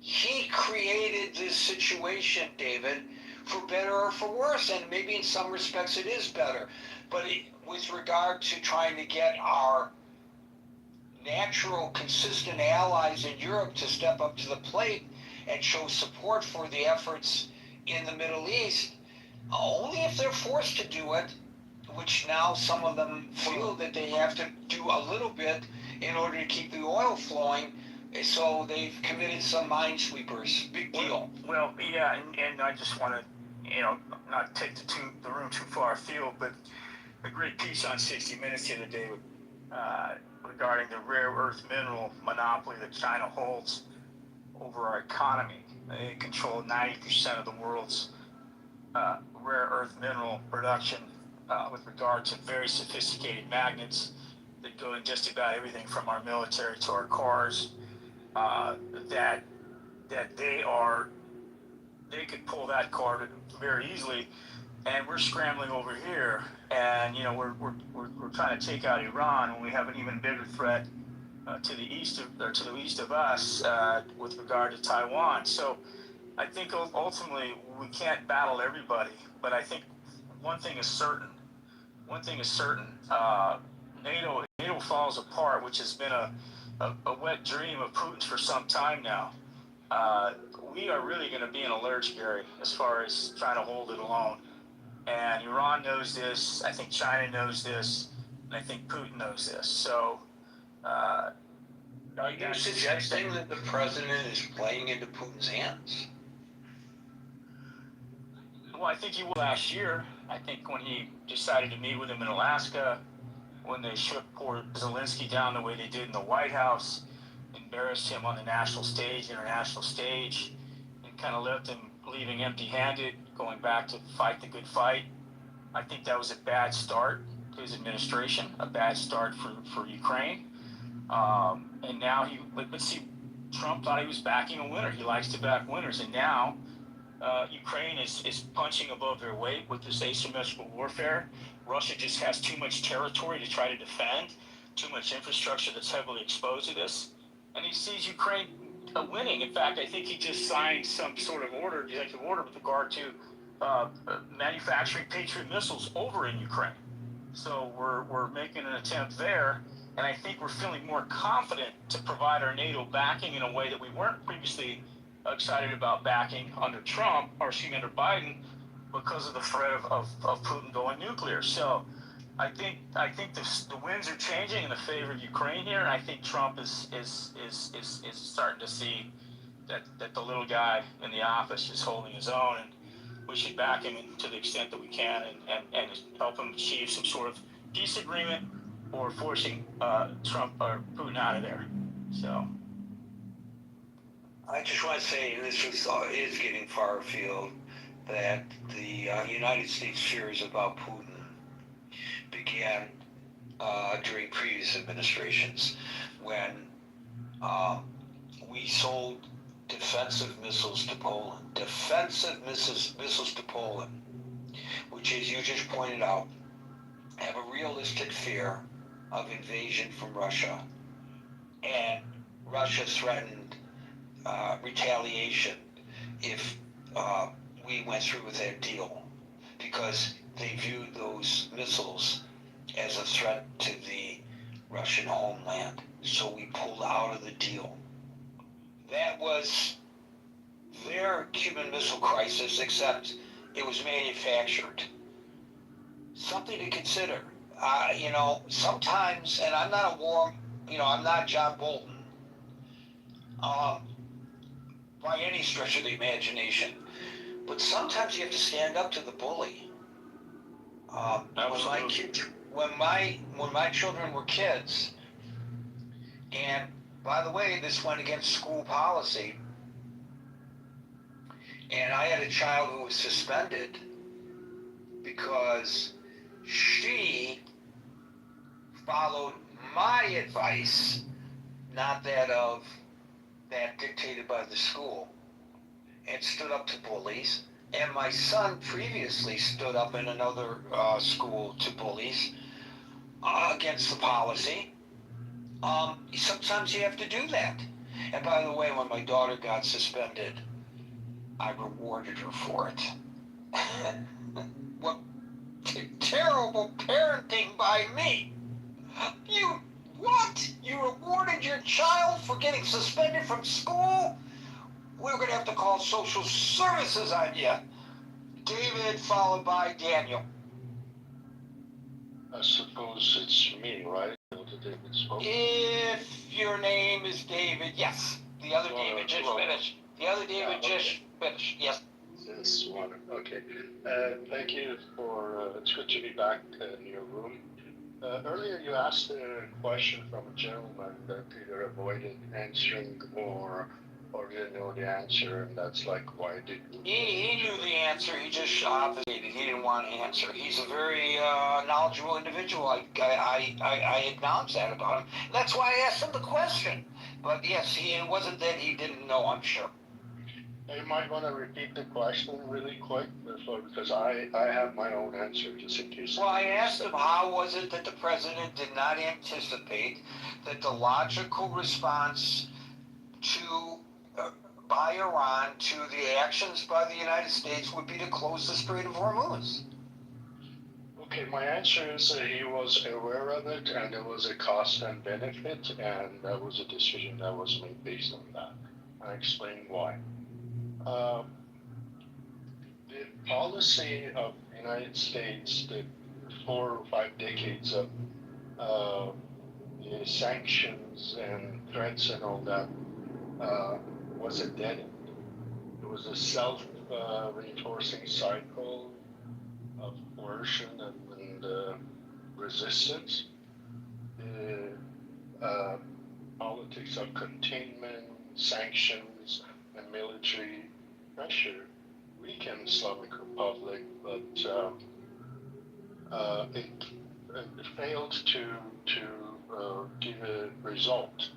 He created this situation, David, for better or for worse, and maybe in some respects it is better. But with regard to trying to get our natural, consistent allies in Europe to step up to the plate and show support for the efforts in the Middle East, only if they're forced to do it, which now some of them feel that they have to do a little bit in order to keep the oil flowing. So they've committed some minesweepers. Big deal. Well, yeah, and I just want to, not take the room too far afield, but a great piece on 60 Minutes the other day regarding the rare earth mineral monopoly that China holds over our economy. They control 90% of the world's rare earth mineral production with regard to very sophisticated magnets that go in just about everything from our military to our cars. That they could pull that card very easily, and we're scrambling over here, and we're trying to take out Iran when we have an even bigger threat to the east of us with regard to Taiwan. So I think ultimately we can't battle everybody, but I think one thing is certain. NATO falls apart, which has been a wet dream of Putin's for some time now. We are really going to be in a lurch, Gary, as far as trying to hold it alone. And Iran knows this. I think China knows this, and I think Putin knows this. So, are you suggesting that the president is playing into Putin's hands? Well, I think he will last year. I think when he decided to meet with him in Alaska, when they shook poor Zelensky down the way they did in the White House, embarrassed him on the international stage, and kind of left him leaving empty-handed, going back to fight the good fight. I think that was a bad start to his administration, a bad start for Ukraine. And now but see, Trump thought he was backing a winner. He likes to back winners, and now Ukraine is punching above their weight with this asymmetrical warfare. Russia just has too much territory to try to defend, too much infrastructure that's heavily exposed to this, and he sees Ukraine winning. In fact, I think he just signed some sort of executive order with regard to manufacturing Patriot missiles over in Ukraine. So we're making an attempt there, and I think we're feeling more confident to provide our NATO backing in a way that we weren't previously excited about backing under Biden, because of the threat of Putin going nuclear. So I think the winds are changing in the favor of Ukraine here, and I think Trump is starting to see that the little guy in the office is holding his own, and we should back him to the extent that we can, and help him achieve some sort of peace agreement or forcing Trump or Putin out of there. So. I just want to say, and this is getting far afield, that the United States fears about Putin began during previous administrations when we sold defensive missiles to Poland. Defensive missiles to Poland, which, as you just pointed out, have a realistic fear of invasion from Russia. And Russia threatened retaliation if we went through with that deal, because they viewed those missiles as a threat to the Russian homeland. So we pulled out of the deal. That was their Cuban Missile Crisis, except it was manufactured. Something to consider. Sometimes, and I'm not I'm not John Bolton, by any stretch of the imagination. But sometimes you have to stand up to the bully. When my children were kids, and by the way, this went against school policy, and I had a child who was suspended because she followed my advice, not that of that dictated by the school and stood up to bullies. And my son previously stood up in another school to bullies against the policy. Sometimes you have to do that. And by the way, when my daughter got suspended, I rewarded her for it. What terrible parenting by me. You, what? You rewarded your child for getting suspended from school? We're going to have to call social services on you. David, followed by Daniel. I suppose it's me, right? David spoke. If your name is David, yes. The other David just finished. The other David just finished, yes. This one, okay. Thank you for, it's good to be back in your room. Earlier you asked a question from a gentleman that either avoided answering or didn't know the answer, and that's like, why did you? He knew the answer, he just obfuscated. He didn't want to answer. He's a very knowledgeable individual. I acknowledge that about him. That's why I asked him the question. But yes, it wasn't that he didn't know, I'm sure. You might want to repeat the question really quick, because I have my own answer, just in case. Well, I asked him how was it that the president did not anticipate that the logical response to by Iran to the actions by the United States would be to close the Strait of Hormuz. Okay, my answer is he was aware of it, and there was a cost and benefit, and that was a decision that was made based on that. I explain why. The policy of the United States, the 4 or 5 decades of the sanctions and threats and all that, was a dead end. It was a self-reinforcing cycle of coercion and resistance. The politics of containment, sanctions, and military pressure weakened Islamic Republic, but it failed to give a result.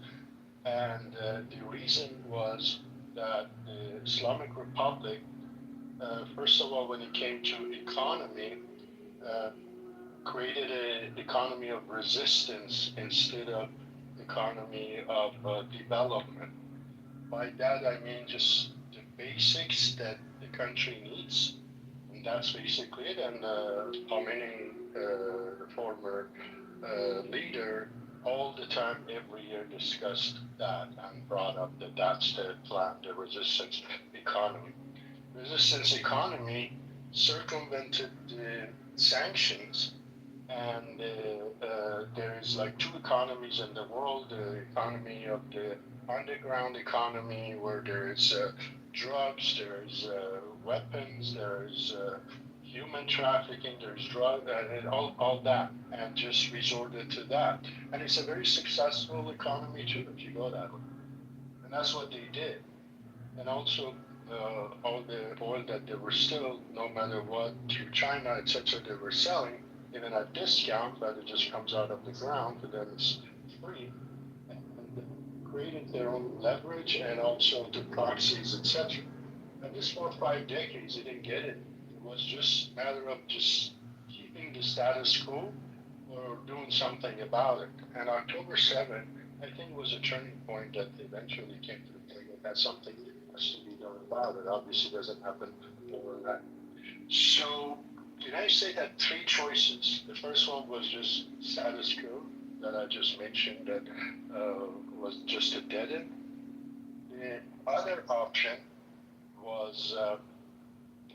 And the reason was that the Islamic Republic, first of all, when it came to economy, created an economy of resistance instead of economy of development. By that I mean just the basics that the country needs, and that's basically it. And Khomeini, the former leader, all the time, every year discussed that and brought up that that's the plan, the resistance economy. Resistance economy circumvented the sanctions, and there's like 2 economies in the world: the economy of the underground economy, where there's drugs, there's weapons, there's human trafficking, there's drug, and all that, and just resorted to that. And it's a very successful economy too, if you go that way. And that's what they did. And also all the oil that they were still, no matter what, to China, etc., they were selling, even at discount, but it just comes out of the ground, and then it's free. And created their own leverage and also the proxies, etc. And this 4 or 5 decades, they didn't get it. It was just a matter of just keeping the status quo or doing something about it. And October 7th, I think, was a turning point that eventually came to the point that something has to be done about it. Obviously, it doesn't happen overnight. So, did I say that 3 choices? The first one was just status quo, that I just mentioned, that was just a dead end. The other option was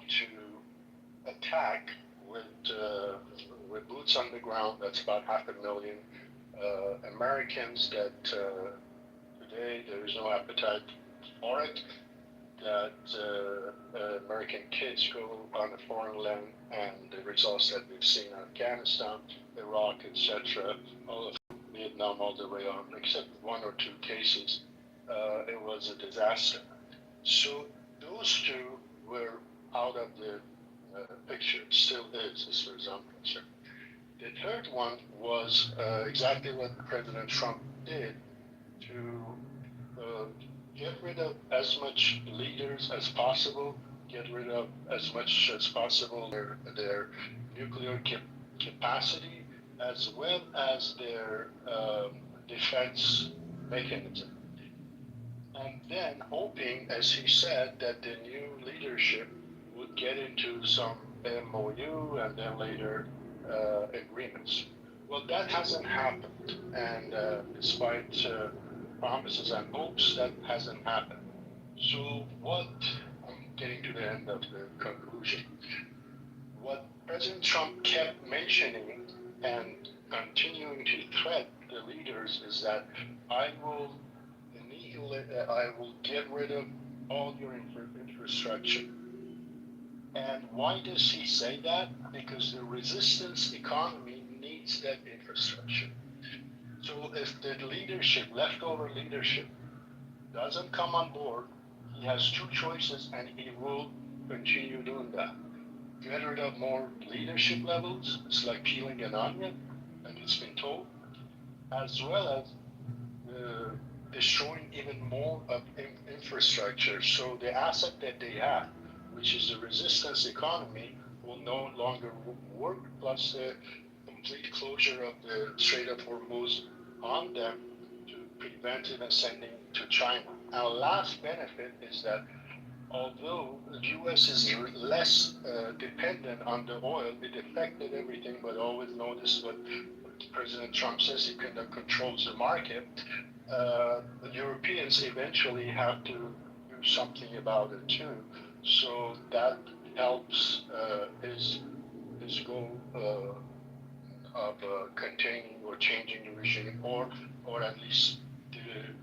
to attack with boots on the ground. That's about 500,000 Americans that today there is no appetite for it. That American kids go on a foreign land, and the results that we've seen in Afghanistan, Iraq, etc., all of Vietnam, all the way on, except 1 or 2 cases, it was a disaster. So those 2 were out of the picture. It still is, as far as I'm concerned. The third one was exactly what President Trump did to get rid of as much leaders as possible, get rid of as much as possible their nuclear capacity, as well as their defense mechanism. And then hoping, as he said, that the new leadership would get into some MOU and then later agreements. Well, that hasn't happened, and despite promises and hopes, that hasn't happened. So, what I'm getting to the end of the conclusion. What President Trump kept mentioning and continuing to threat the leaders is that I will I will get rid of all your infrastructure. And why does he say that? Because the resistance economy needs that infrastructure. So if the leadership, leftover leadership, doesn't come on board, he has two choices and he will continue doing that. Get rid of more leadership levels, it's like peeling an onion, and it's been told, as well as destroying even more of infrastructure. So the asset that they have, which is the resistance economy, will no longer work, plus the complete closure of the Strait of Hormuz on them to prevent even sending to China. Our last benefit is that although the U.S. is less dependent on the oil, it affected everything, but always notice what President Trump says, he kind of controls the market. The Europeans eventually have to do something about it too. So that helps his goal of containing or changing the regime, or at least the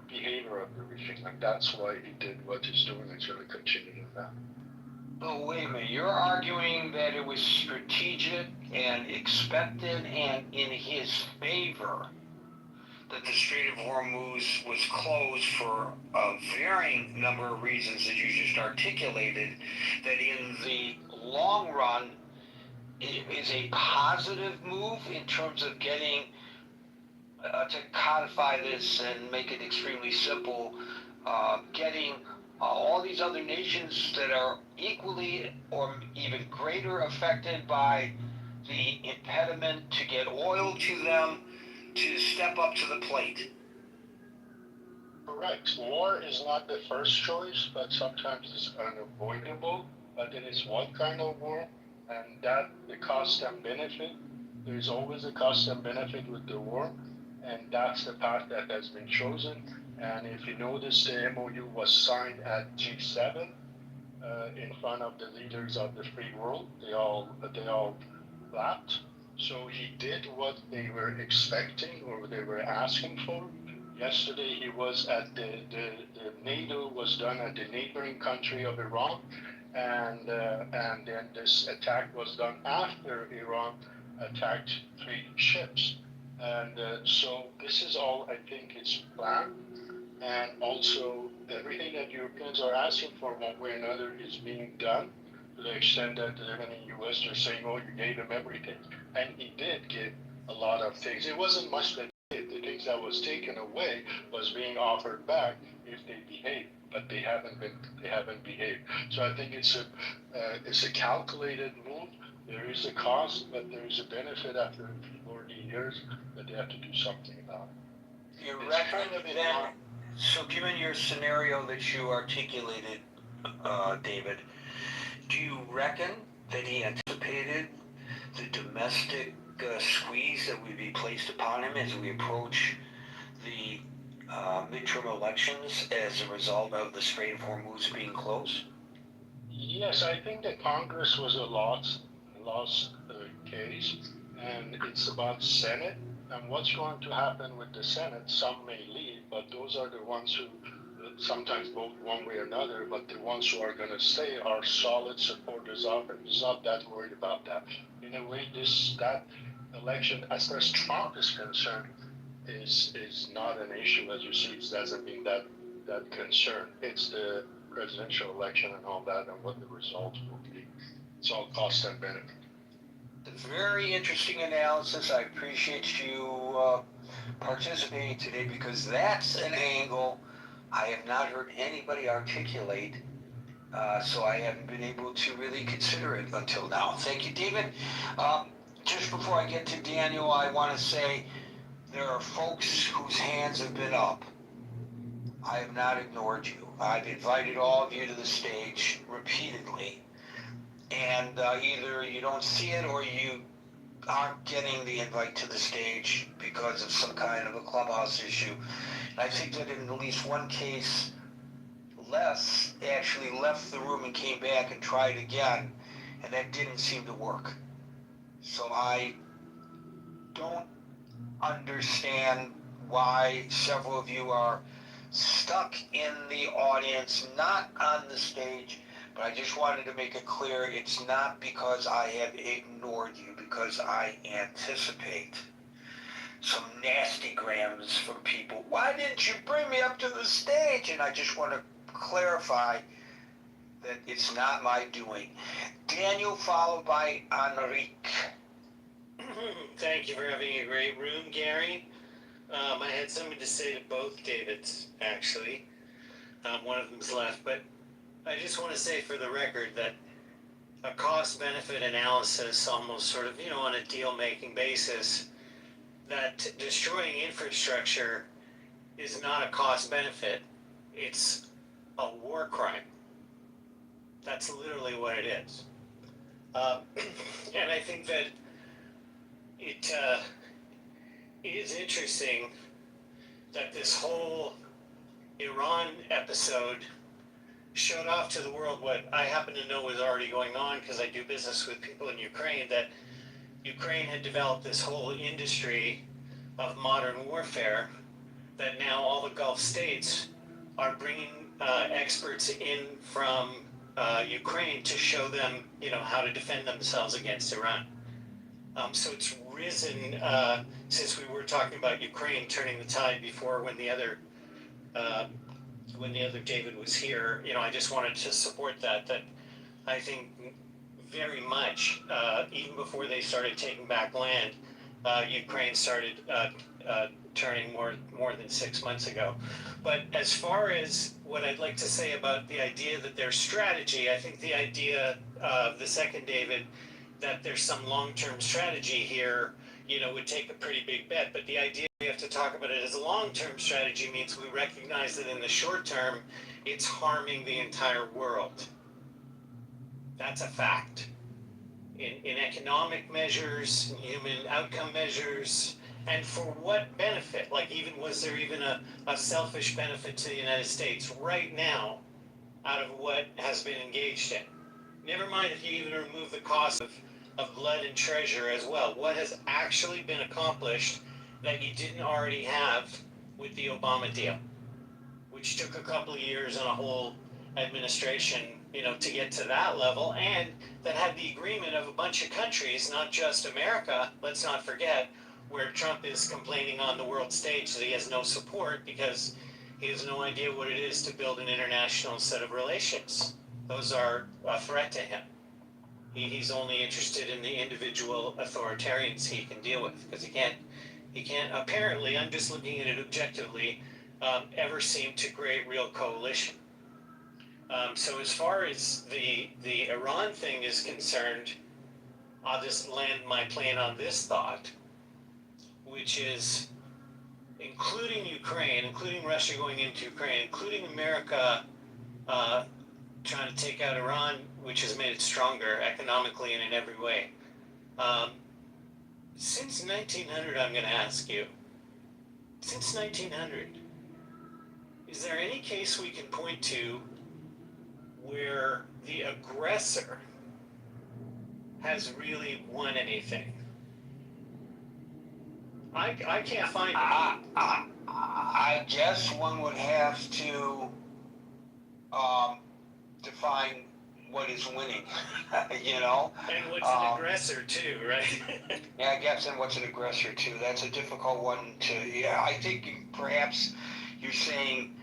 behavior of the regime. And that's why he did what he's doing. He's going to continue doing that. Oh, wait a minute. You're arguing that it was strategic and expected and in his favor that the Strait of Hormuz was closed for a varying number of reasons that you just articulated, that in the long run, it is a positive move in terms of getting, to codify this and make it extremely simple, getting all these other nations that are equally or even greater affected by the impediment to get oil to them to step up to the plate. Correct. War is not the first choice, but sometimes it's unavoidable. But it is one kind of war, and that the cost and benefit. There's always a cost and benefit with the war, and that's the path that has been chosen. And if you notice, the MOU was signed at G7 in front of the leaders of the free world. They all clapped. So he did what they were expecting or they were asking for. Yesterday he was at the NATO was done at the neighboring country of Iran, and then this attack was done after Iran attacked 3 ships. And so this is all, I think, it's planned. And also everything that Europeans are asking for one way or another is being done, to the extent that even in the US they're saying, oh, you gave him everything. And he did give a lot of things. It wasn't much that he did. The things that was taken away was being offered back if they behaved, but they haven't behaved. So I think it's a calculated move. There is a cost, but there is a benefit after 40 years that they have to do something about it. You It's reckon kind of in then, line. so given your scenario that you articulated, David, do you reckon that he anticipated the domestic squeeze that would be placed upon him as we approach the midterm elections as a result of the Strait of Hormuz being closed? Yes, I think that Congress was a lost case, and it's about Senate. And what's going to happen with the Senate? Some may leave, but those are the ones who sometimes vote one way or another. But the ones who are going to stay are solid supporters of it. He's not that worried about that. In a way, that election, as far as Trump is concerned, is not an issue. As you see, it doesn't mean that concern. It's the presidential election and all that, and what the results will be. It's all cost and benefit. Very interesting analysis. I appreciate you participating today, because that's an angle I have not heard anybody articulate, so I haven't been able to really consider it until now. Thank you, David. Just before I get to Daniel, I want to say there are folks whose hands have been up. I have not ignored you. I've invited all of you to the stage repeatedly, and either you don't see it or you aren't getting the invite to the stage because of some kind of a clubhouse issue. And I think that in at least one case, Les actually left the room and came back and tried again, and that didn't seem to work. So I don't understand why several of you are stuck in the audience, not on the stage, but I just wanted to make it clear it's not because I have ignored you, because I anticipate some nasty grams from people. Why didn't you bring me up to the stage? And I just want to clarify that it's not my doing. Daniel, followed by Enrique. Thank you for having a great room, Gary. I had something to say to both Davids, actually. One of them's left, but I just want to say for the record that a cost-benefit analysis, almost sort of, on a deal-making basis, that destroying infrastructure is not a cost-benefit. It's a war crime. That's literally what it is. And I think that it is interesting that this whole Iran episode showed off to the world what I happen to know was already going on because I do business with people in Ukraine, that Ukraine had developed this whole industry of modern warfare that now all the Gulf states are bringing experts in from Ukraine to show them, how to defend themselves against Iran. So it's risen since we were talking about Ukraine turning the tide before when the other David was here. I just wanted to support that I think very much even before they started taking back land, Ukraine started turning more than 6 months ago. But as far as what I'd like to say about the idea that there's strategy, I think the idea of the second David, that there's some long-term strategy here, would take a pretty big bet. But the idea we have to talk about it as a long-term strategy means we recognize that in the short term, it's harming the entire world. That's a fact. In economic measures, in human outcome measures, and for what benefit? Like, was there even a selfish benefit to the United States right now out of what has been engaged in? Never mind if you even remove the cost of blood and treasure as well. What has actually been accomplished that you didn't already have with the Obama deal, which took a couple of years and a whole administration, to get to that level, and that had the agreement of a bunch of countries, not just America, let's not forget, where Trump is complaining on the world stage that he has no support because he has no idea what it is to build an international set of relations. Those are a threat to him. He's only interested in the individual authoritarians he can deal with, because he can't apparently, I'm just looking at it objectively, ever seem to create real coalition. So as far as the Iran thing is concerned, I'll just land my plane on this thought, which is including Ukraine, including Russia going into Ukraine, including America trying to take out Iran, which has made it stronger economically and in every way. Since 1900, I'm going to ask you, since 1900, is there any case we can point to where the aggressor has really won anything? I can't find it. I guess one would have to define what is winning, And what's an aggressor too, right? Yeah, I guess, and what's an aggressor too? That's a difficult one to. Yeah, I think perhaps you're saying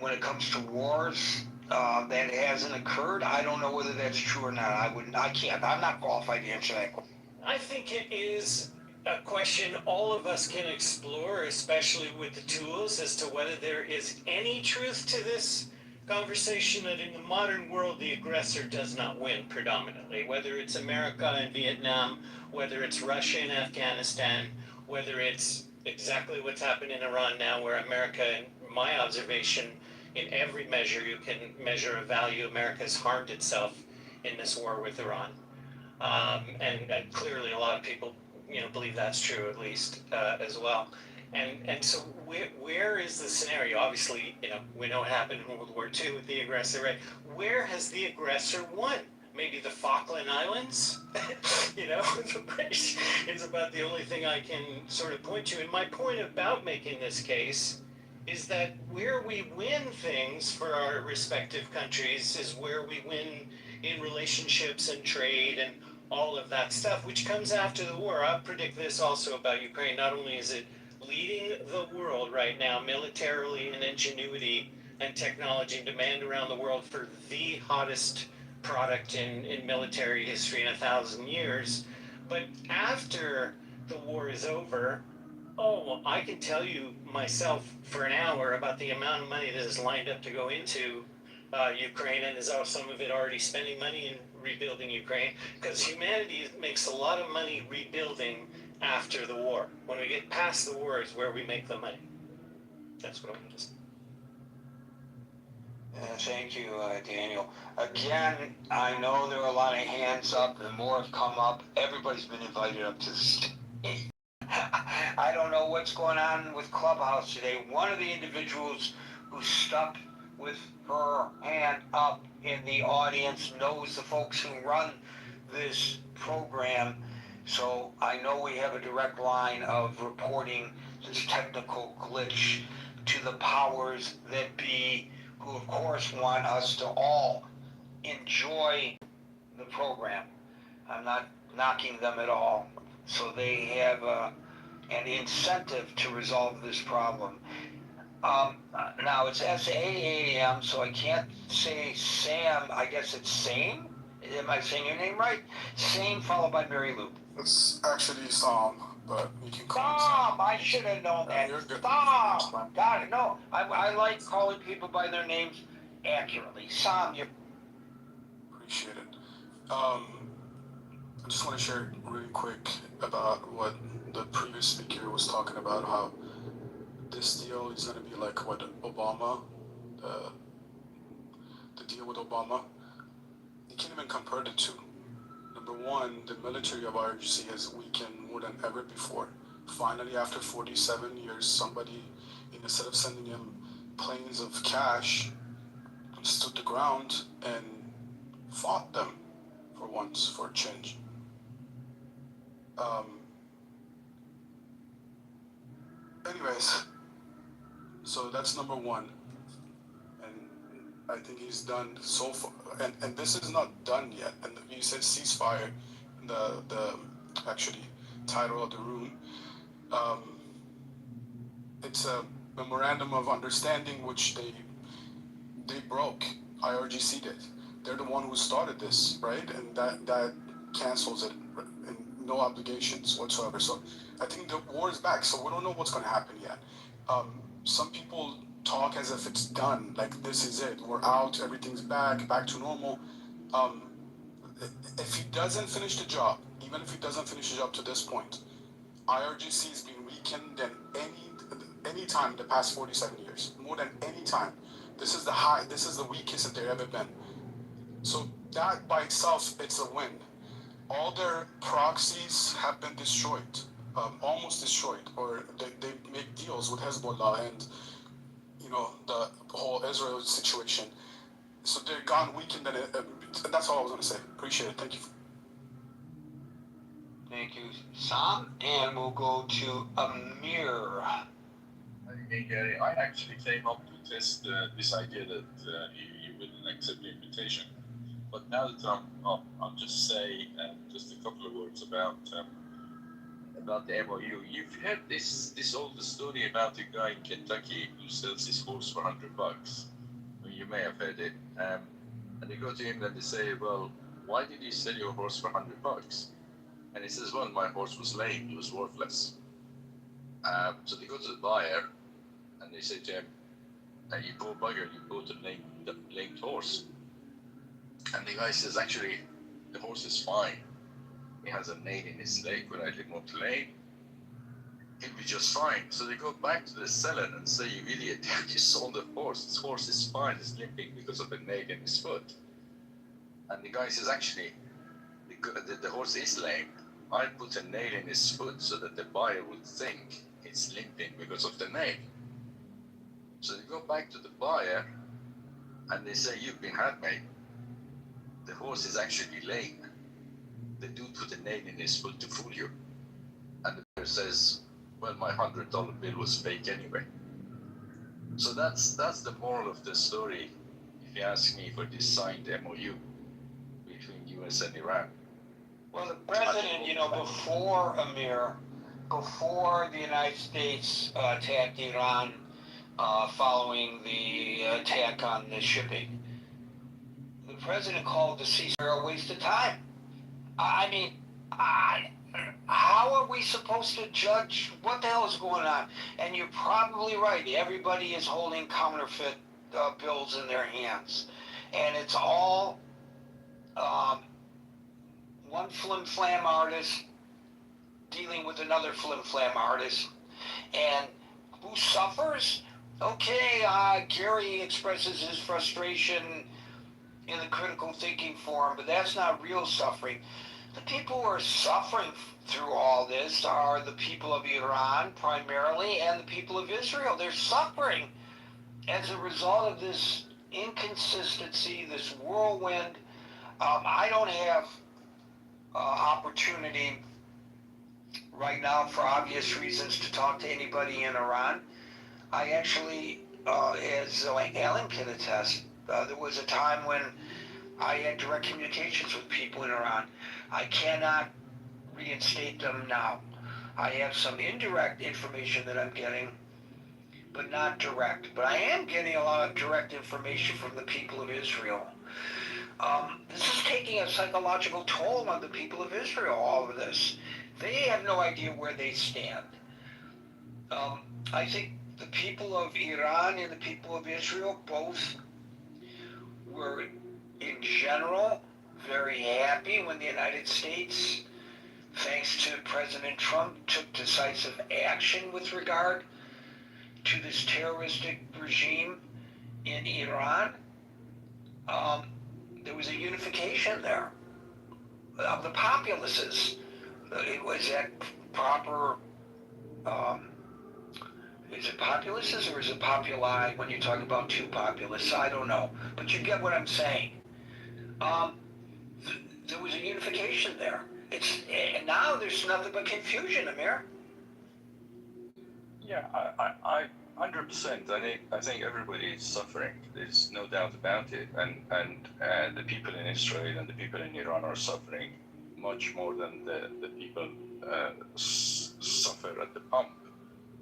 when it comes to wars that hasn't occurred. I don't know whether that's true or not. I can't. I'm not qualified to answer that question. I think it is a question all of us can explore, especially with the tools, as to whether there is any truth to this conversation that in the modern world the aggressor does not win predominantly, whether it's America and Vietnam, whether it's Russia and Afghanistan, whether it's exactly what's happened in Iran now, where America, in my observation, in every measure you can measure a value, America has harmed itself in this war with Iran. And clearly a lot of people, believe that's true at least as well. And so where is the scenario? Obviously, we know what happened in World War II with the aggressor, right? Where has the aggressor won? Maybe the Falkland Islands? The British is about the only thing I can sort of point to. And my point about making this case is that where we win things for our respective countries is where we win in relationships and trade and all of that stuff, which comes after the war. I predict this also about Ukraine. Not only is it leading the world right now militarily in ingenuity and technology and demand around the world for the hottest product in military history in 1,000 years, but after the war is over, I can tell you myself for an hour about the amount of money that is lined up to go into Ukraine, and is some of it already spending money in rebuilding Ukraine, because humanity makes a lot of money rebuilding after the war. When we get past the war is where we make the money. That's what I'm going to say. Thank you, Daniel. Again, I know there are a lot of hands up, and more have come up. Everybody's been invited up to the stage. I don't know what's going on with Clubhouse today. One of the individuals who stuck with her hand up in the audience knows the folks who run this program, so I know we have a direct line of reporting this technical glitch to the powers that be, who of course want us to all enjoy the program. I'm not knocking them at all. So they have an incentive to resolve this problem. Now it's SAAM, so I can't say Sam. I guess it's Same. Am I saying your name right? Same followed by Mary Lou. It's actually Psalm, but you can call me Stop! I should have known that. You're good. Stop! Got it. No, I like calling people by their names accurately. Sam, you. Appreciate it. I just want to share really quick about what the previous speaker was talking about, how this deal is going to be like what Obama, the deal with Obama. You can't even compare the two. Number one, the military of IRGC has weakened more than ever before. Finally, after 47 years, somebody, instead of sending him planes of cash, stood the ground and fought them for once, for a change. Anyways, so that's number one. And I think he's done so far, and this is not done yet. And you said ceasefire, the actually title of the room. It's a memorandum of understanding which they broke. IRGC did. They're the one who started this, right? And that cancels it, and no obligations whatsoever. So I think the war is back. So we don't know what's going to happen yet. Some people talk as if it's done, like this is it, we're out, everything's back to normal. If he doesn't finish the job, even if he doesn't finish the job to this point, IRGC has been weakened than any time in the past 47 years, more than any time. This is the weakest that they've ever been. So that by itself, it's a win. All their proxies have been destroyed, almost destroyed, or they make deals with Hezbollah and the whole Israel situation. So they're gone weakened, and that's all I was going to say. Appreciate it. Thank you. Thank you, Sam. And we'll go to Amir. Hey Gary, I actually came up to test this idea that you wouldn't accept the invitation. But now that I'm up, I'll just say just a couple of words about the MOU. You've heard this old story about a guy in Kentucky who sells his horse for $100. Well, you may have heard it. And they go to him and they say, well, why did you sell your horse for $100? And he says, well, my horse was lame, he was worthless. So they go to the buyer and they say to him, you poor bugger, you bought a lame horse. And the guy says, actually, the horse is fine. He has a nail in his leg. When I remove the nail, he'll be just fine. So they go back to the seller and say, you idiot, you sold the horse. This horse is fine. It's limping because of a nail in his foot. And the guy says, actually, the horse is lame. I put a nail in his foot so that the buyer would think it's limping because of the nail. So they go back to the buyer and they say, you've been had, mate. The horse is actually lame. The dude put a nail in his foot to fool you. And the buyer says, well, my $100 bill was fake anyway. So that's the moral of the story, if you ask me, for this signed MOU between US and Iran. Well, the president, before the United States attacked Iran following the attack on the shipping, the president called the ceasefire a waste of time. I mean, how are we supposed to judge what the hell is going on? And you're probably right. Everybody is holding counterfeit bills in their hands. And it's all one flim-flam artist dealing with another flim-flam artist. And who suffers? Okay, Gary expresses his frustration in the critical thinking forum, but that's not real suffering. The people who are suffering through all this are the people of Iran primarily and the people of Israel. They're suffering as a result of this inconsistency, this whirlwind. I don't have opportunity right now, for obvious reasons, to talk to anybody in Iran. I actually, as Alan can attest, there was a time when I had direct communications with people in Iran. I cannot reinstate them now. I have some indirect information that I'm getting, but not direct. But I am getting a lot of direct information from the people of Israel. This is taking a psychological toll on the people of Israel, all of this. They have no idea where they stand. I think the people of Iran and the people of Israel both were, in general, very happy when the United States, thanks to President Trump, took decisive action with regard to this terroristic regime in Iran. There was a unification there of the populaces. It was that proper, is it populaces or is it populi when you talk about two populaces? I don't know, but you get what I'm saying. There was a unification there. And now there's nothing but confusion, Amir. Yeah, I 100%. I think everybody is suffering. There's no doubt about it. And the people in Israel and the people in Iran are suffering much more than the people suffer at the pump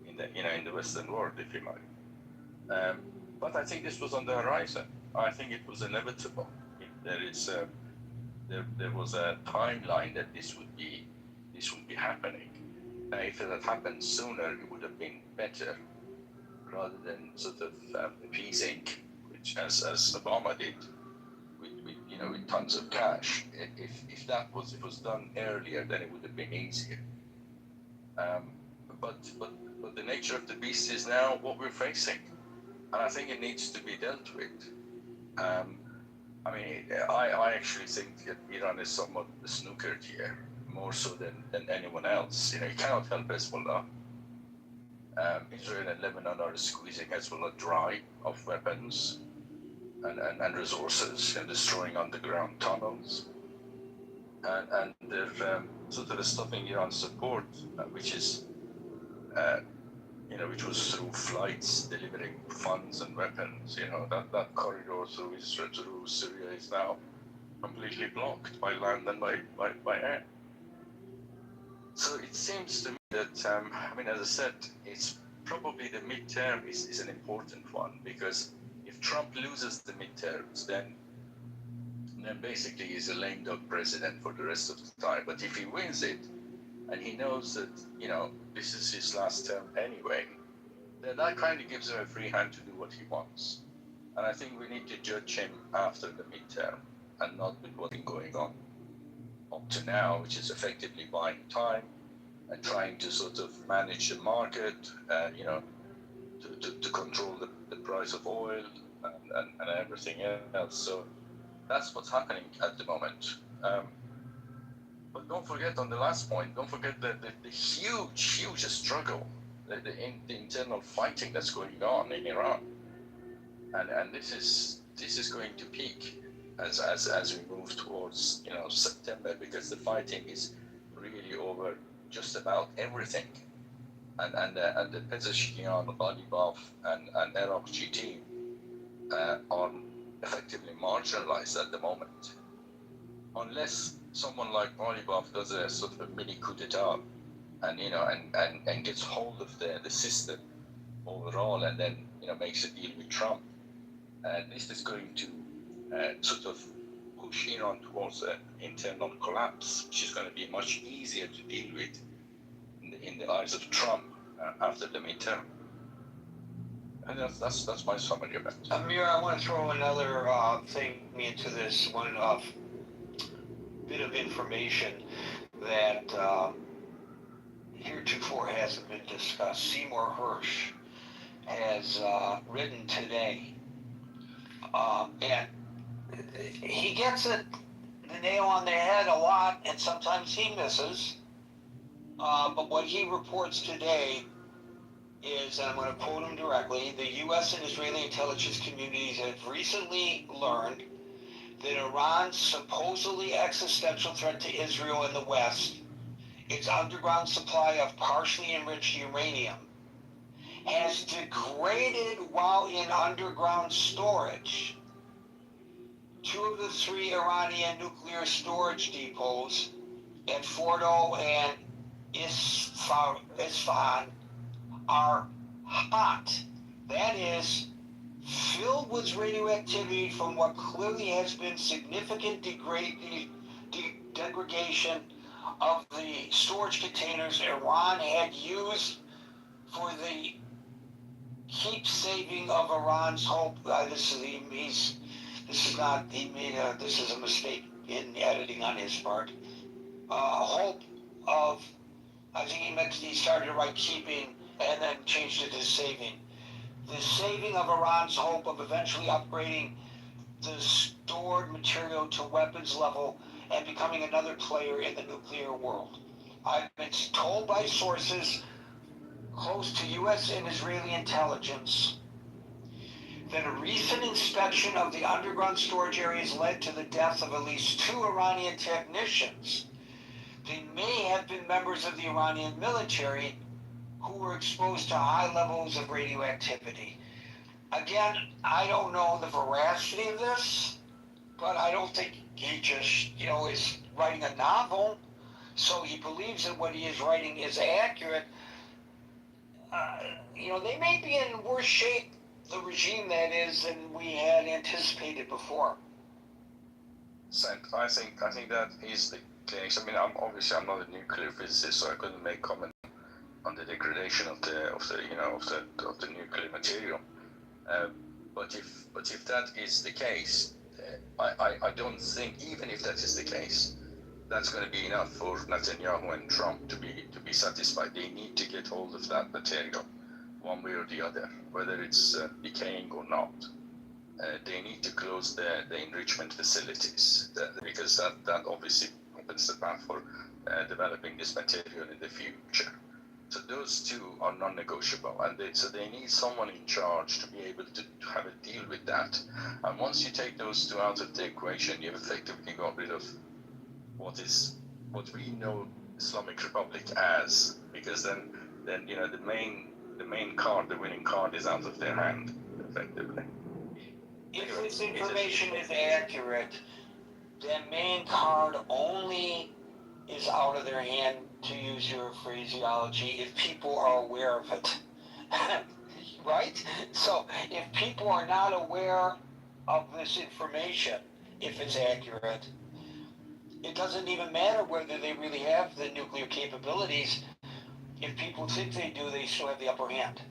in the Western world, if you like. But I think this was on the horizon. I think it was inevitable. There was a timeline that this would be happening. If it had happened sooner, it would have been better, rather than sort of appeasing, which as Obama did, with tons of cash. If it was done earlier, then it would have been easier. But the nature of the beast is now what we're facing, and I think it needs to be dealt with. I actually think that Iran is somewhat snookered here, more so than anyone else. You cannot help Hezbollah. Israel and Lebanon are squeezing Hezbollah dry of weapons and resources and destroying underground tunnels. And they're sort of stopping Iran's support, which was through flights delivering funds and weapons. That corridor through Israel, through Syria is now completely blocked by land and by air. So it seems to me that, as I said, it's probably the midterm is an important one, because if Trump loses the midterms, then And then basically he's a lame duck president for the rest of the time. But if he wins it, and he knows that, this is his last term anyway, then that kind of gives him a free hand to do what he wants. And I think we need to judge him after the midterm and not with what's been going on up to now, which is effectively buying time and trying to sort of manage the market, to control the price of oil and everything else. So that's what's happening at the moment. But don't forget on the last point, don't forget the huge struggle, the internal fighting that's going on in Iran. And this is going to peak as we move towards September, because the fighting is really over just about everything, and the Pezeshkian, Ghalibaf, and Iraqi team are effectively marginalized at the moment, unless someone like Ghalibaf does a sort of a mini coup d'état and gets hold of the system overall, and then makes a deal with Trump. This is going to sort of push Iran towards an internal collapse, which is going to be much easier to deal with in the eyes of Trump after the midterm. And that's my summary of it. Amir, I want to throw another thing into this one bit of information that heretofore hasn't been discussed. Seymour Hersh has written today, and he gets the nail on the head a lot, and sometimes he misses. But what he reports today is, and I'm going to quote him directly, the U.S. and Israeli intelligence communities have recently learned that Iran's supposedly existential threat to Israel and the West, its underground supply of partially enriched uranium, has degraded while in underground storage. 2 of the 3 Iranian nuclear storage depots at Fordo and Isfahan are hot. That is, filled with radioactivity from what clearly has been significant degradation of the storage containers Iran had used for the keep saving of Iran's hope. This is a mistake in editing on his part. Hope of, I think he started to write keeping and then changed it to saving. The saving of Iran's hope of eventually upgrading the stored material to weapons level and becoming another player in the nuclear world. I've been told by sources close to U.S. and Israeli intelligence that a recent inspection of the underground storage areas led to the death of at least 2 Iranian technicians. They may have been members of the Iranian military who were exposed to high levels of radioactivity. Again, I don't know the veracity of this, but I don't think he just, is writing a novel, so he believes that what he is writing is accurate. They may be in worse shape, the regime that is, than we had anticipated before. I think that is the case. I mean, I'm not a nuclear physicist, so I couldn't make comment on the degradation of the nuclear material. But if that is the case, I don't think, even if that is the case, that's going to be enough for Netanyahu and Trump to be satisfied. They need to get hold of that material, one way or the other, whether it's decaying or not. They need to close the enrichment facilities, because that obviously opens the path for developing this material in the future. So those 2 are non-negotiable, and they need someone in charge to be able to have a deal with that. And once you take those 2 out of the equation, you've effectively got rid of what we know Islamic Republic as, because then the main card, the winning card, is out of their hand, effectively. If this information is accurate, then main card only is out of their hand, to use your phraseology, if people are aware of it. Right? So if people are not aware of this information, if it's accurate. It doesn't even matter whether they really have the nuclear capabilities. If people think they do, they still have the upper hand.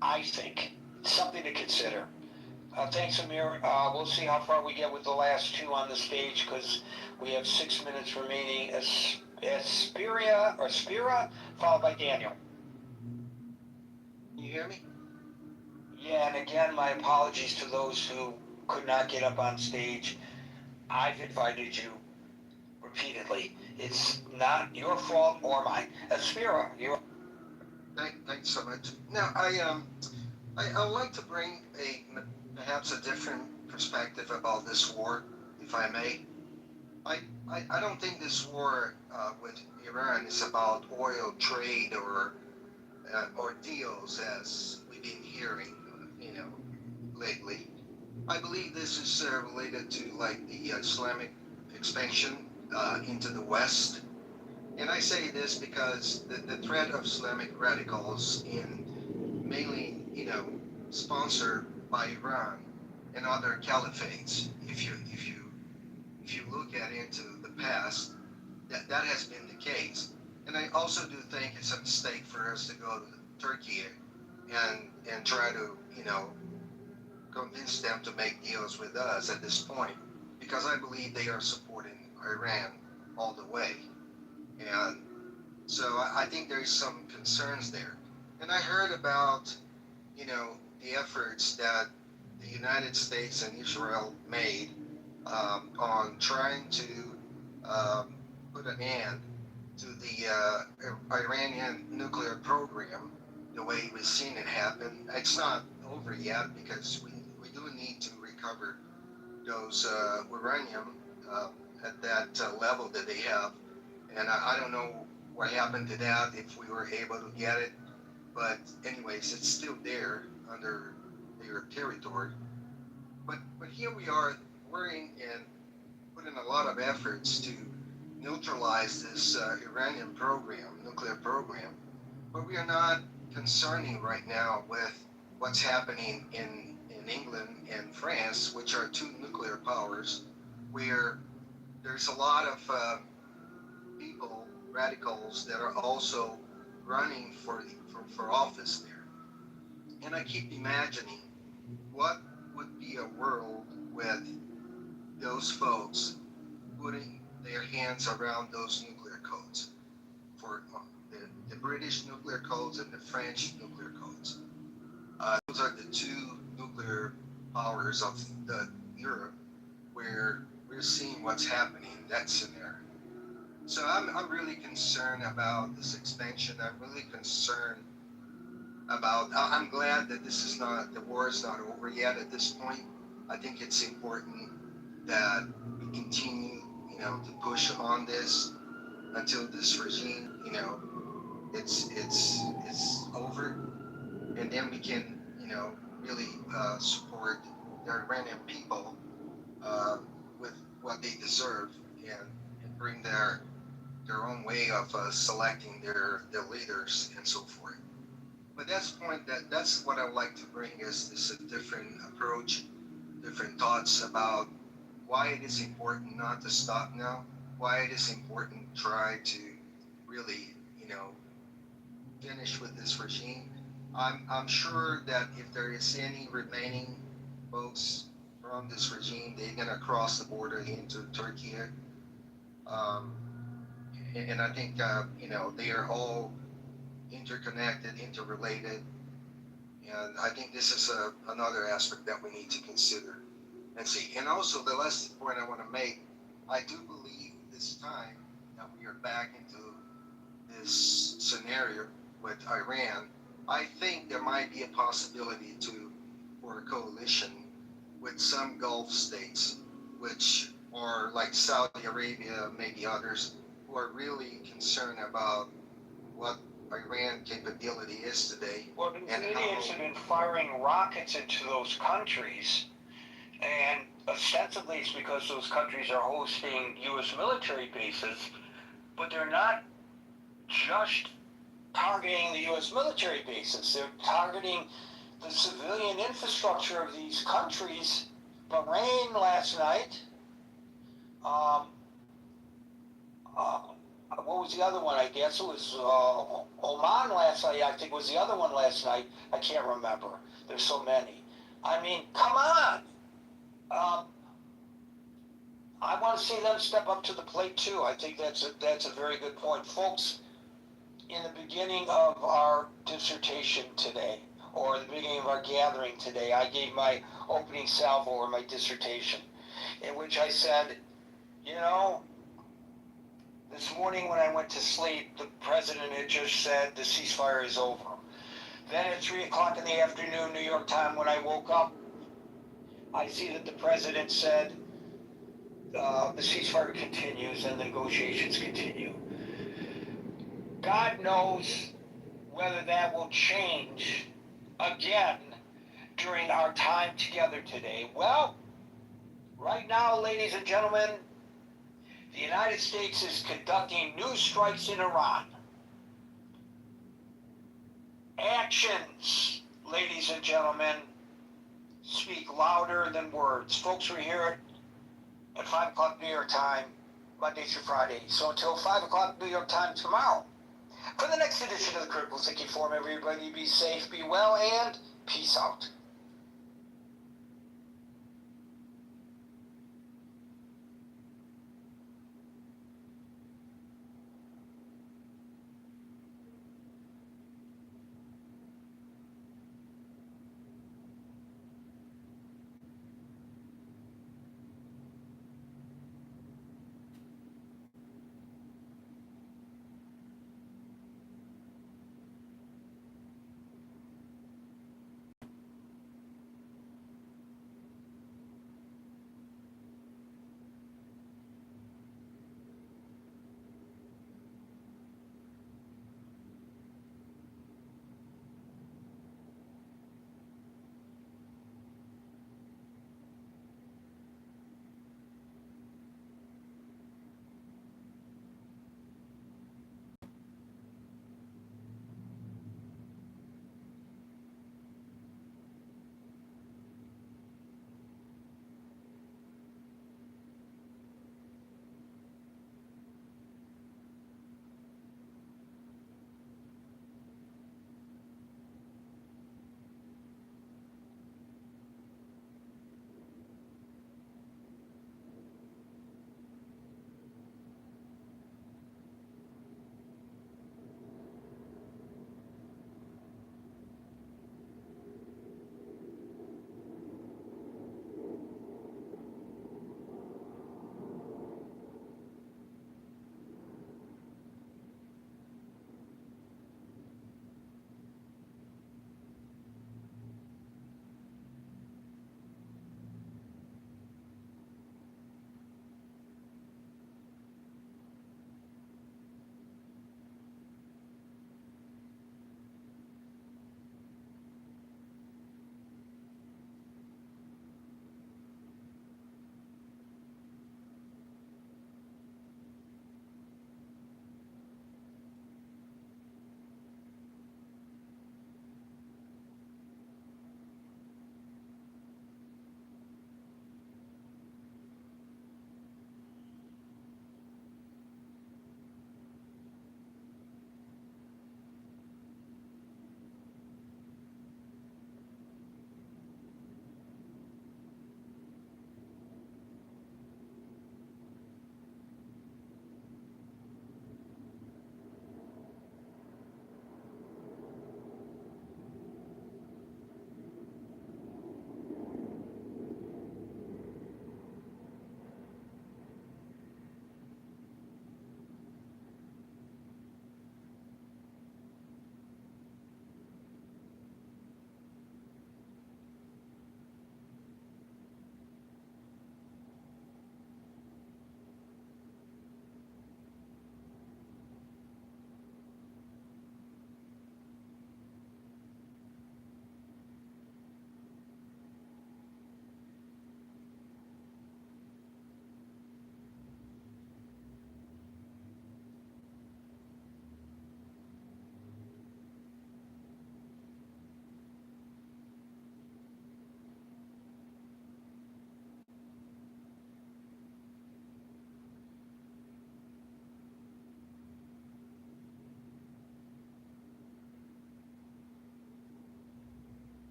I think. Something to consider. Thanks, Amir. We'll see how far we get with the last two on the stage because we have 6 minutes remaining. Spira, followed by Daniel. You hear me? Yeah, and again, my apologies to those who could not get up on stage. I've invited you repeatedly. It's not your fault or mine. Spira, you're. Thanks so much. Now, I would like to bring perhaps a different perspective about this war, if I may. I don't think this war with Iran is about oil trade or deals as we've been hearing, lately. I believe this is related to like the Islamic expansion into the West. And I say this because the threat of Islamic radicals in mainly, sponsored by Iran and other caliphates. If you look at into the past, that has been the case. And I also do think it's a mistake for us to go to Turkey and try to, convince them to make deals with us at this point, because I believe they are supporting Iran all the way. And so I think there's some concerns there. And I heard about, the efforts that the United States and Israel made on trying to put an end to the Iranian nuclear program the way we've seen it happen. It's not over yet because we do need to recover those uranium at that level that they have. And I don't know what happened to that, if we were able to get it. But anyways, it's still there under their territory. But here we are worrying and putting a lot of efforts to neutralize this Iranian program, nuclear program. But we are not concerning right now with what's happening in England and France, which are two nuclear powers, where there's a lot of people, radicals, that are also running for office there. And I keep imagining what would be a world with those folks putting their hands around those nuclear codes, for the British nuclear codes and the French nuclear codes. Those are the two nuclear powers of Europe, where we're seeing what's happening in that scenario. So I'm really concerned about this expansion. I'm really concerned about. I'm glad that the war is not over yet at this point. I think it's important that we continue, to push on this until this regime, it's over, and then we can, really support the Iranian people with what they deserve and bring their own way of selecting their leaders and so forth. But that's what I would like to bring is a different approach, different thoughts about why it is important not to stop now, why it is important to try to really, finish with this regime. I'm sure that if there is any remaining folks from this regime, they're gonna cross the border into Turkey. And I think they are all interconnected, interrelated, and I think this is another aspect that we need to consider and see. And also, the last point I want to make, I do believe this time that we are back into this scenario with Iran. I think there might be a possibility for a coalition with some Gulf states, which are like Saudi Arabia, maybe others, who are really concerned about what Iran capability is today. Well, the Canadians have been firing rockets into those countries, and ostensibly it's because those countries are hosting U.S. military bases, but they're not just targeting the U.S. military bases. They're targeting the civilian infrastructure of these countries Bahrain last night. What was the other one? I guess it was Oman last night. I think was the other one last night. I can't remember. There's so many. I mean, come on. I want to see them step up to the plate too. I think that's a very good point, folks. In the beginning of our dissertation today, or the beginning of our gathering today, I gave my opening salvo or my dissertation, in which I said, you know, this morning when I went to sleep, the president had just said the ceasefire is over. Then at 3 o'clock in the afternoon, New York time, when I woke up, I see that the president said the ceasefire continues and the negotiations continue. God knows whether that will change again during our time together today. Well, right now, ladies and gentlemen, the United States is conducting new strikes in Iran. Actions, ladies and gentlemen, speak louder than words. Folks, we're here at 5 o'clock New York time, Monday through Friday. So until 5 o'clock New York time tomorrow, for the next edition of the Critical Thinking Forum, everybody be safe, be well, and peace out.